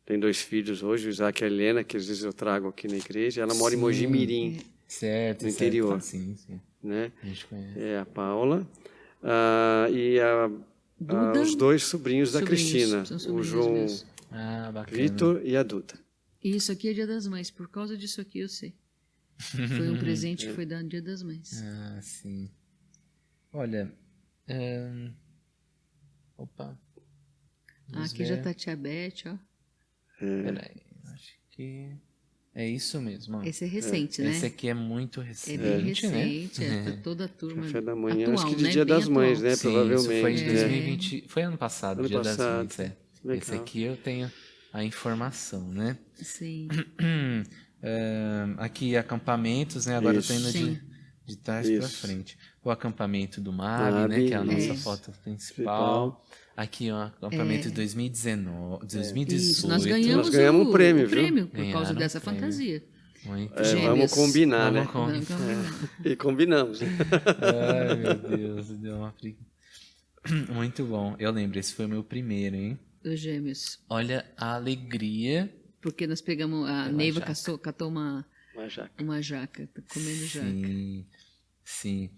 Tem 2 filhos hoje, o Isaac e a Helena, que às vezes eu trago aqui na igreja. Ela mora em Mogi Mirim, Certo, no certo. interior. Ah, sim. né? A gente conhece. É a Paula. E Duda? os 2 sobrinhos da Sobrinhos, Cristina, são o sobrinhos João meus. Ah, bacana. Vitor e a Duda. E isso aqui é Dia das Mães. Por causa disso aqui eu sei. Foi um presente que foi dado no Dia das Mães. Ah, sim. Olha. Opa. Aqui já tá a tia Beth, ó. Peraí. Acho que. É isso mesmo. Ó. Esse é recente, né? Esse aqui é muito É recente, bem né? recente, tá toda a turma Café da manhã, atual, acho que de né? Dia Bem das atual. Mães, né? Sim, Provavelmente. isso foi em né? 2020. Foi ano passado, Ano Dia passado. das Mães. Legal. Esse aqui eu tenho a informação, né? Sim. Aqui acampamentos, né? Agora eu tô indo Sim. de trás para Isso. frente. O acampamento do MAB, né? MAB, Que é a nossa isso. foto principal. Aqui, ó, acampamento de 2019, 2018. Isso, nós ganhamos, Nós ganhamos um prêmio, o viu? prêmio por Ganharam causa um dessa prêmio. fantasia. Muito Gêmeos. Vamos combinar, Vamos né? combinar. E combinamos. Ai, meu Deus, deu uma preguiça. Muito bom. Eu lembro, esse foi o meu primeiro, hein? Os gêmeos. Olha a alegria porque nós pegamos, a Neiva catou uma jaca, tá comendo jaca. Sim.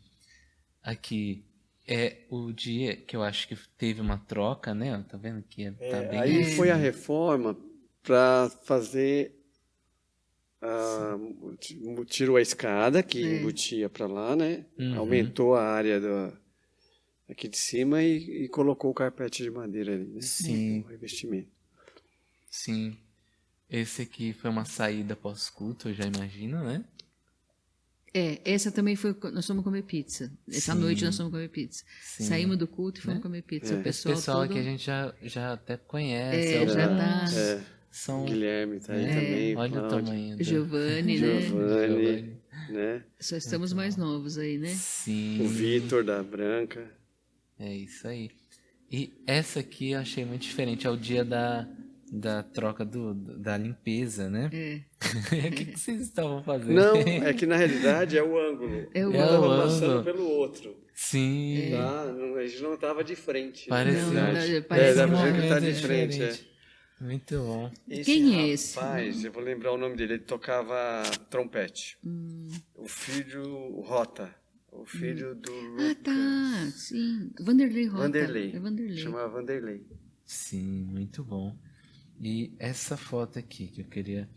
Aqui é o dia que eu acho que teve uma troca, né? Tá vendo que tá bem... Aí foi a reforma para fazer... tirou a escada que embutia para lá, né? Aumentou a área aqui de cima e colocou o carpete de madeira ali, né? Sim. O revestimento. Sim. Esse aqui foi uma saída pós-culto, eu já imagino, né? Essa também foi... Nós fomos comer pizza. Essa noite nós fomos comer pizza. Sim. Saímos do culto e fomos comer pizza. O pessoal Esse pessoal todo... aqui a gente já até conhece. já tá... São... Guilherme tá aí também. Olha Cláudio. o tamanho. Giovanni, né? Só estamos mais novos aí, né? Sim. O Vitor da Branca. É isso aí. E essa aqui eu achei muito diferente. É o dia da troca da limpeza, né? O que vocês estavam fazendo? Não, é que na realidade é o ângulo. É o ângulo. ângulo. Passando pelo outro. Sim. Tá? A gente não estava de frente. Parece dá pra ver que tá de frente. Muito bom. Quem é esse? Rapaz, eu vou lembrar o nome dele. Ele tocava trompete. O filho Rota. O filho do Lucas. Tá. Sim. Vanderlei Rota. Vanderlei. É Vanderlei. Chamava Vanderlei. Sim, muito bom. E essa foto aqui que eu queria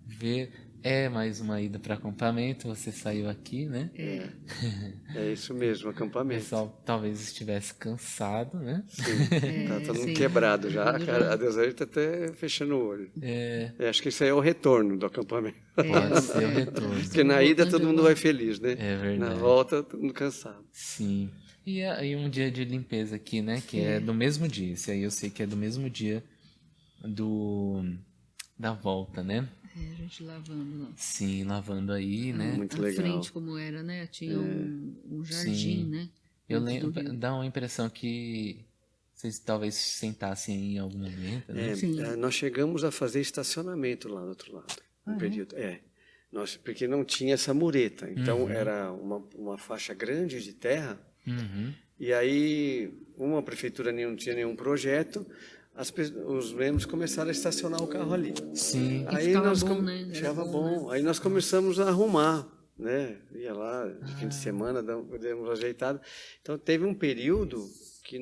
ver é mais uma ida para acampamento. Você saiu aqui, né? É isso mesmo, O acampamento. pessoal talvez estivesse cansado, né? Sim, tá todo mundo quebrado já. Cara, a Deus tá até fechando o olho. Acho que isso aí é o retorno do acampamento. Pode ser o retorno. Porque na ida todo mundo vai feliz, né? É verdade. Na volta todo mundo cansado. Sim. E aí um dia de limpeza aqui, né? Que é do mesmo dia. Esse aí eu sei que é do mesmo dia da volta, né? A gente lavando lá. Sim, lavando aí, né? Muito A legal. frente como era, né? Tinha um jardim, né? Eu lembro, dá uma impressão que vocês talvez sentassem em algum momento, né? Nós chegamos a fazer estacionamento lá do outro lado. Um período. Porque não tinha essa mureta. Então era uma faixa grande de terra. E aí, como a prefeitura não tinha nenhum projeto, os membros começaram a estacionar o carro ali. Sim. Aí ficava bom. Aí nós começamos a arrumar, né? Ia lá de fim de semana, demos ajeitado. Então teve um período que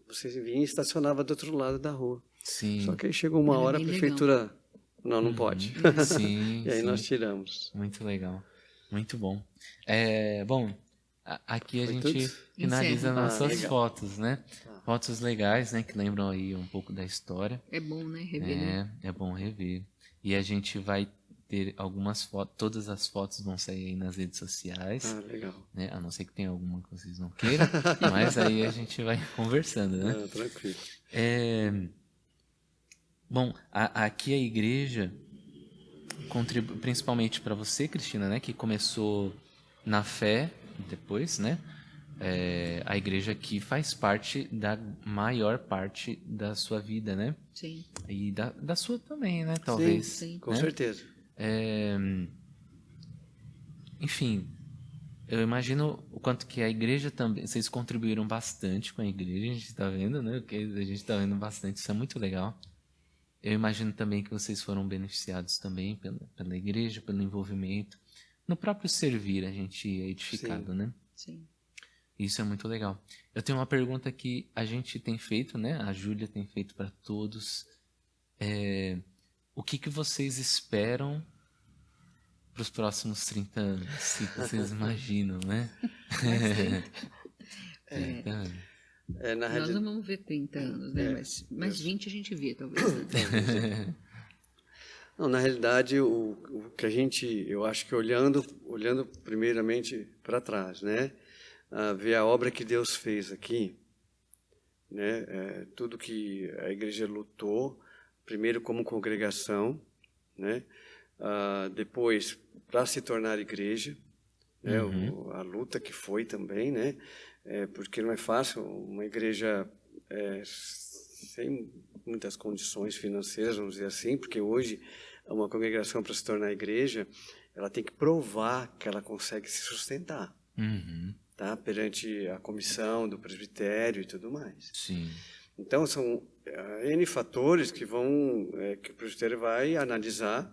vocês vinham e estacionava do outro lado da rua. Sim. Só que aí chegou uma hora a prefeitura não pode. Sim. E aí nós tiramos. Muito legal. Muito bom. Bom, aqui a gente finaliza nossas fotos, né? Fotos legais, né? Que lembram aí um pouco da história. É bom, né? Rever, né? É bom rever. E a gente vai ter algumas fotos, todas as fotos vão sair aí nas redes sociais. Legal. Né? A não ser que tenha alguma que vocês não queiram, mas aí a gente vai conversando, né? Tranquilo. Bom, aqui a igreja contribui principalmente para você, Cristina, né? Que começou na fé depois, né? A igreja aqui faz parte da maior parte da sua vida, né? Sim. E da sua também, né? Talvez. Sim. Com certeza. Enfim, eu imagino o quanto que a igreja também... Vocês contribuíram bastante com a igreja, a gente está vendo, né? Porque a gente está vendo bastante, isso é muito legal. Eu imagino também que vocês foram beneficiados também pela igreja, pelo envolvimento. No próprio servir a gente é edificado, né? Sim. Isso é muito legal. Eu tenho uma pergunta que a gente tem feito, né? A Júlia tem feito para todos. O que vocês esperam para os próximos 30 anos? Se vocês imaginam, né? Nós não vamos ver 30 anos, né? Mas mais 20 a gente vê, talvez. Né? Não, na realidade, o que eu acho que olhando primeiramente para trás, né? Ver a obra que Deus fez aqui, né? Tudo que a igreja lutou, primeiro como congregação, né? Depois para se tornar igreja, né? A luta que foi também, né? Porque não é fácil uma igreja sem muitas condições financeiras, vamos dizer assim, porque hoje uma congregação para se tornar igreja, ela tem que provar que ela consegue se sustentar. Tá? Perante a comissão do presbitério e tudo mais. Sim. Então, são N fatores que que o presbitério vai analisar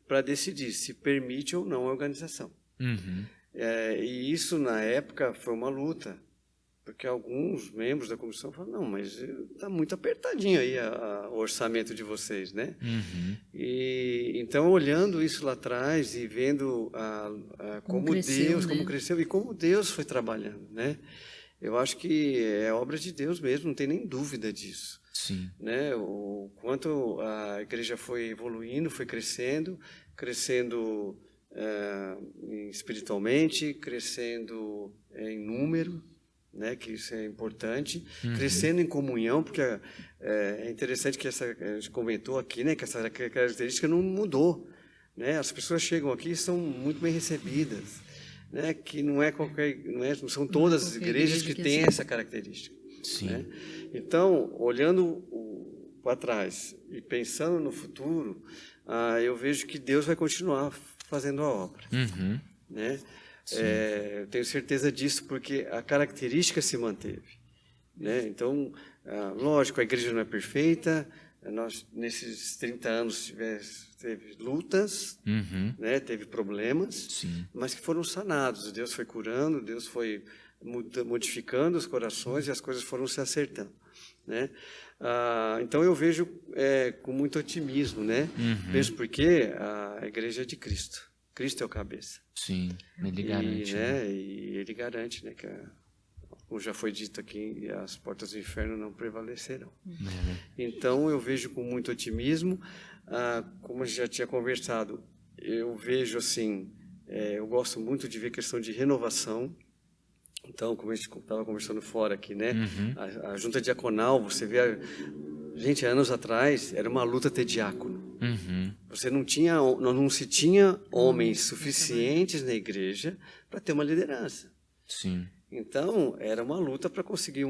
para decidir se permite ou não a organização. E isso, na época, foi uma luta, porque alguns membros da comissão falaram, não, mas está muito apertadinho aí o orçamento de vocês, né? E então, olhando isso lá atrás e vendo como cresceu e como Deus foi trabalhando, né? Eu acho que é obra de Deus mesmo, não tem nem dúvida disso. Sim. Né? O quanto a igreja foi evoluindo, foi crescendo espiritualmente, crescendo em número, né? Que isso é importante, crescendo em comunhão, porque é interessante que a gente comentou aqui, né? Que essa característica não mudou, né? As pessoas chegam aqui e são muito bem recebidas, né? Que não são todas as igrejas que têm essa característica. Sim. Né? Então, olhando para trás e pensando no futuro, eu vejo que Deus vai continuar fazendo a obra. Né? Eu tenho certeza disso porque a característica se manteve. Né? Então, lógico, a igreja não é perfeita. Nós, nesses 30 anos, teve lutas, né? Teve problemas, mas que foram sanados. Deus foi curando, Deus foi modificando os corações e as coisas foram se acertando. Né? Então, eu vejo com muito otimismo, né? Mesmo porque a igreja é de Cristo. Cristo é o cabeça. Sim, ele garante. E ele garante, né, que como já foi dito aqui, as portas do inferno não prevalecerão. Então, eu vejo com muito otimismo. Como a gente já tinha conversado, eu vejo assim, eu gosto muito de ver questão de renovação. Então, como a gente estava conversando fora aqui, né? A junta diaconal, você vê... Gente, anos atrás, era uma luta ter diácono. Não se tinha homens suficientes na igreja para ter uma liderança. Sim. Então, era uma luta para conseguir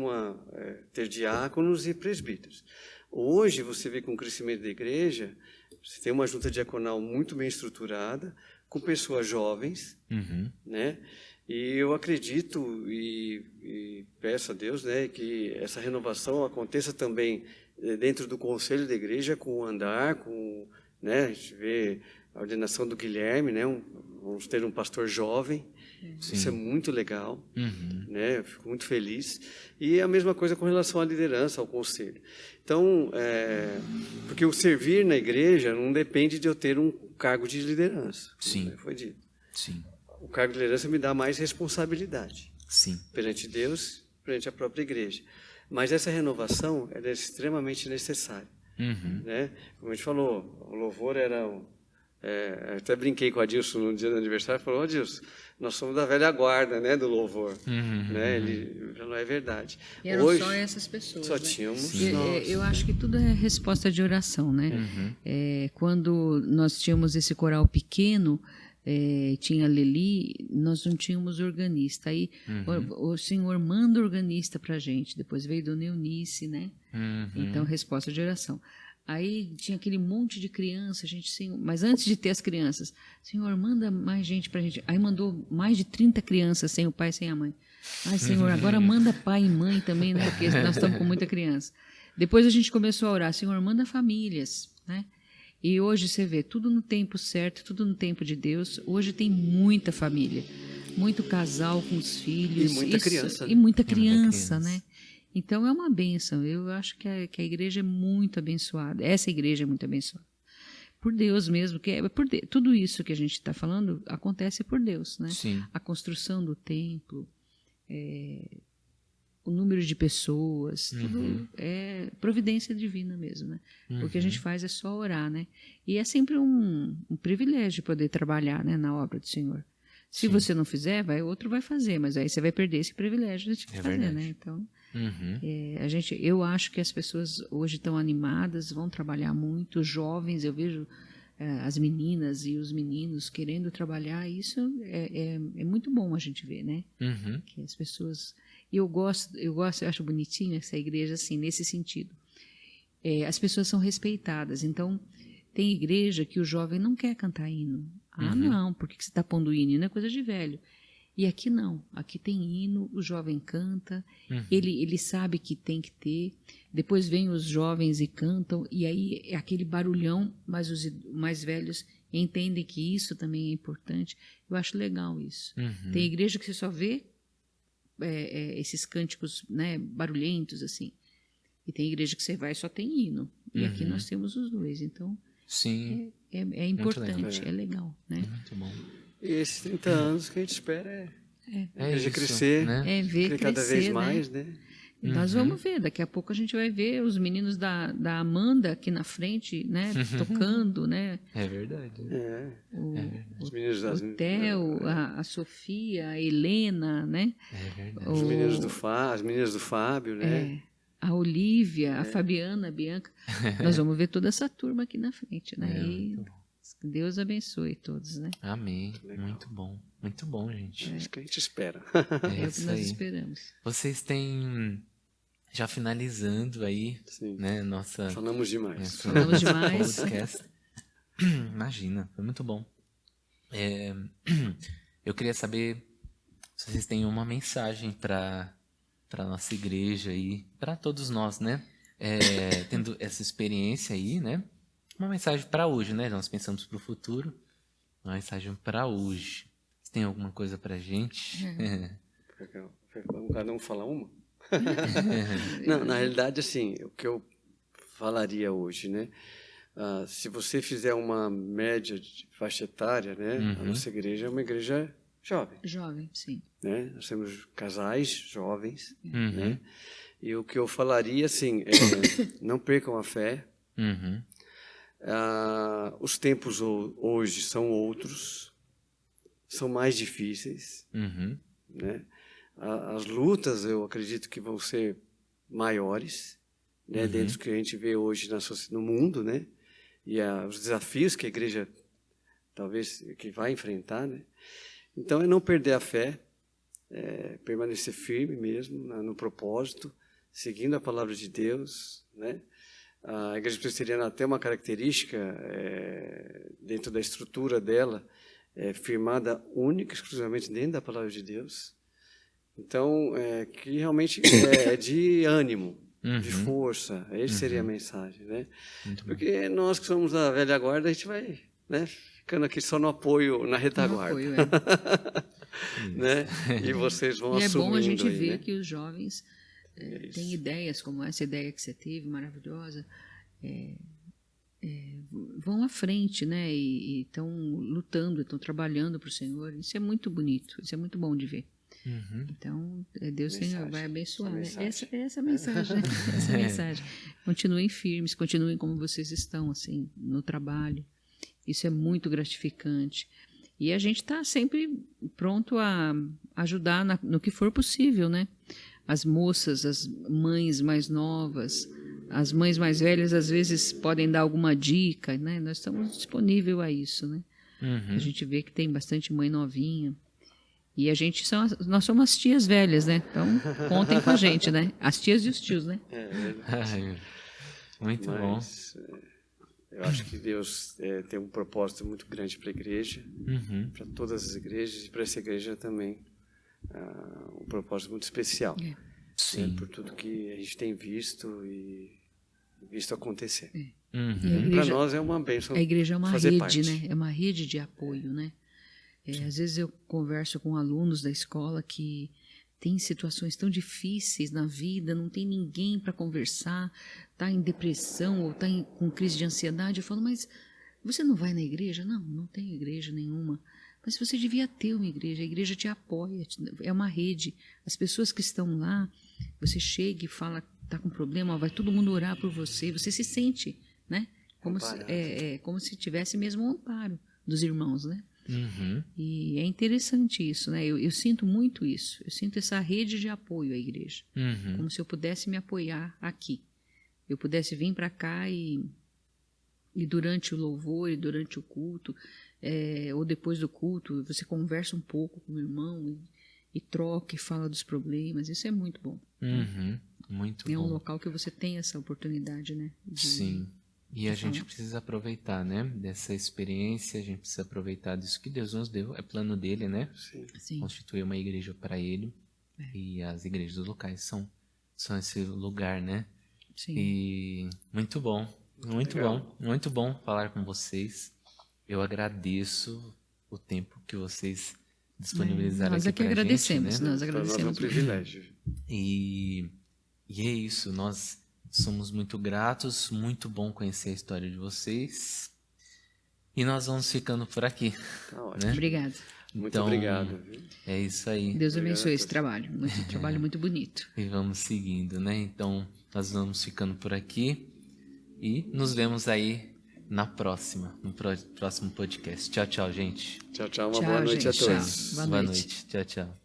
ter diáconos e presbíteros. Hoje, você vê com o crescimento da igreja, você tem uma junta diaconal muito bem estruturada, com pessoas jovens, né? E eu acredito e peço a Deus, né, que essa renovação aconteça também dentro do conselho da igreja, com o andar, né, a gente vê a ordenação do Guilherme, né, vamos ter um pastor jovem. Isso é muito legal, né? Eu fico muito feliz. E a mesma coisa com relação à liderança, ao conselho. Então, porque o servir na igreja não depende de eu ter um cargo de liderança. Sim. Né? Foi dito. Sim. O cargo de liderança me dá mais responsabilidade. Sim. Perante Deus, perante a própria igreja. Mas essa renovação é extremamente necessária. Né? Como a gente falou, o louvor era... até brinquei com o Adilson no dia do aniversário e falou, Adilson, nós somos da velha guarda, né, do louvor. Né? Ele falou, é verdade. E eram hoje, só essas pessoas. Só né? tínhamos nós. Eu acho que tudo é resposta de oração, né? Quando nós tínhamos esse coral pequeno, tinha Leli, nós não tínhamos organista. Aí o senhor manda organista para a gente. Depois veio Dona Eunice, né? Então, resposta de oração. Aí tinha aquele monte de criança, mas antes de ter as crianças, Senhor, manda mais gente pra gente. Aí mandou mais de 30 crianças, sem o pai e sem a mãe. Ai, Senhor, agora manda pai e mãe também, né? Porque nós estamos com muita criança. Depois a gente começou a orar, Senhor, manda famílias, né? E hoje você vê, tudo no tempo certo, tudo no tempo de Deus. Hoje tem muita família, muito casal com os filhos. E muita criança. E muita criança, né? Então, é uma bênção. Eu acho que a igreja é muito abençoada. Essa igreja é muito abençoada. Por Deus mesmo. Tudo isso que a gente está falando acontece por Deus. Né? Sim. A construção do templo, o número de pessoas, tudo é providência divina mesmo. Né? O que a gente faz é só orar. Né? E é sempre um privilégio poder trabalhar, né, na obra do Senhor. Se você não fizer, outro vai fazer. Mas aí você vai perder esse privilégio de fazer. Né? Então... eu acho que as pessoas hoje estão animadas, vão trabalhar muito, os jovens, eu vejo as meninas e os meninos querendo trabalhar, isso é muito bom a gente ver, né? Que as pessoas... Eu acho bonitinho essa igreja assim, nesse sentido. As pessoas são respeitadas, então tem igreja que o jovem não quer cantar hino. Não, por que você está pondo hino? Hino é coisa de velho. E aqui não, aqui tem hino, o jovem canta, ele sabe que tem que ter, depois vem os jovens e cantam, e aí é aquele barulhão, mas os mais velhos entendem que isso também é importante. Eu acho legal isso. Tem igreja que você só vê esses cânticos, né, barulhentos, assim, e tem igreja que você vai e só tem hino, e aqui nós temos os dois, então Sim. é importante, é legal, né? Muito bom. E esses 30 anos que a gente espera a igreja isso, crescer, né? Ver crescer cada vez crescer, mais, né? E nós vamos ver, daqui a pouco a gente vai ver os meninos da Amanda aqui na frente, né, tocando, né? É verdade. Os meninos das... O Theo, a Sofia, a Helena, né? É verdade. Os meninos as meninas do Fábio, né? A Olivia, a Fabiana, a Bianca. Nós vamos ver toda essa turma aqui na frente, né? E que Deus abençoe todos, né? Amém. Legal. Muito bom, gente. É isso que a gente espera. É o que nós esperamos. Vocês têm, já finalizando aí, Sim. né, nossa... Falamos demais. Falamos demais. Podcast. Imagina, foi muito bom. Eu queria saber se vocês têm uma mensagem para nossa igreja aí, para todos nós, né? Tendo essa experiência aí, né? Uma mensagem para hoje, né? Nós pensamos para o futuro. Uma mensagem para hoje. Você tem alguma coisa para gente? Vamos cada um falar uma? Não, na realidade, assim, o que eu falaria hoje, né? Se você fizer uma média de faixa etária, né? A nossa igreja é uma igreja jovem. Jovem, sim. Né? Nós temos casais jovens, né? E o que eu falaria, assim, não percam a fé. Os tempos hoje são outros, são mais difíceis, né? As lutas, eu acredito que vão ser maiores, né? Dentro do que a gente vê hoje no mundo, né? E os desafios que a igreja talvez que vai enfrentar, né? Então é não perder a fé, permanecer firme mesmo no propósito, seguindo a palavra de Deus, né? A igreja presbiteriana tem uma característica dentro da estrutura dela, firmada única, exclusivamente dentro da palavra de Deus. Então, que realmente é de ânimo, de força. Essa seria a mensagem, né? Porque nós que somos da velha guarda, a gente vai, né, ficando aqui só no apoio, na retaguarda. No apoio, né? E vocês vão assumindo. E é bom a gente aí, ver né? que os jovens têm ideias como essa ideia que você teve, maravilhosa, vão à frente, né? E estão lutando, estão trabalhando para o Senhor. Isso é muito bonito, isso é muito bom de ver. Então, Deus vai abençoar. Essa é a mensagem. Essa é a mensagem. Continuem firmes, continuem como vocês estão, assim, no trabalho. Isso é muito gratificante. E a gente está sempre pronto a ajudar no que for possível, né? As moças, as mães mais novas, as mães mais velhas, às vezes podem dar alguma dica, né? Nós estamos disponíveis a isso, né? A gente vê que tem bastante mãe novinha. E nós somos as tias velhas, né? Então, contem com a gente, né? As tias e os tios, né? Muito bom. Eu acho que Deus tem um propósito muito grande para a igreja, para todas as igrejas, e para essa igreja também um propósito muito especial. Sim. Por tudo que a gente tem visto e visto acontecer. Para nós é uma bênção. A igreja é uma fazer rede, parte. né? É uma rede de apoio, né? Às vezes eu converso com alunos da escola que têm situações tão difíceis na vida, não tem ninguém para conversar, está em depressão ou está com crise de ansiedade. Eu falo, mas você não vai na igreja? Não, não tem igreja nenhuma. Mas você devia ter uma igreja, a igreja te apoia, é uma rede. As pessoas que estão lá, você chega e fala, está com problema, vai todo mundo orar por você, você se sente, né? Como se tivesse mesmo um amparo dos irmãos, né? E é interessante isso, né? Eu sinto muito isso. Eu sinto essa rede de apoio à igreja. Como se eu pudesse me apoiar aqui. Eu pudesse vir para cá e durante o louvor e durante o culto, ou depois do culto, você conversa um pouco com o irmão e troca e fala dos problemas. Isso é muito bom. Muito bom. É um local que você tem essa oportunidade, né? Sim. E a gente precisa aproveitar, né? Dessa experiência, a gente precisa aproveitar disso que Deus nos deu. É plano dele, né? Sim. Constituir uma igreja para ele. E as igrejas locais são esse lugar, né? Sim. E muito bom. Muito bom falar com vocês. Eu agradeço o tempo que vocês disponibilizaram nós aqui pra agradecemos, gente, né? nós agradecemos. Para nós é um privilégio. E é isso, nós somos muito gratos, muito bom conhecer a história de vocês. E nós vamos ficando por aqui. Tá ótimo. Né? Obrigada. Muito obrigado. É isso aí. Deus abençoe esse trabalho. Trabalho muito bonito. E vamos seguindo, né? Então, nós vamos ficando por aqui. E nos vemos aí no próximo podcast. Tchau, tchau, gente. Tchau, tchau. Uma boa noite gente. a todos. Tchau. Boa noite. Tchau, tchau.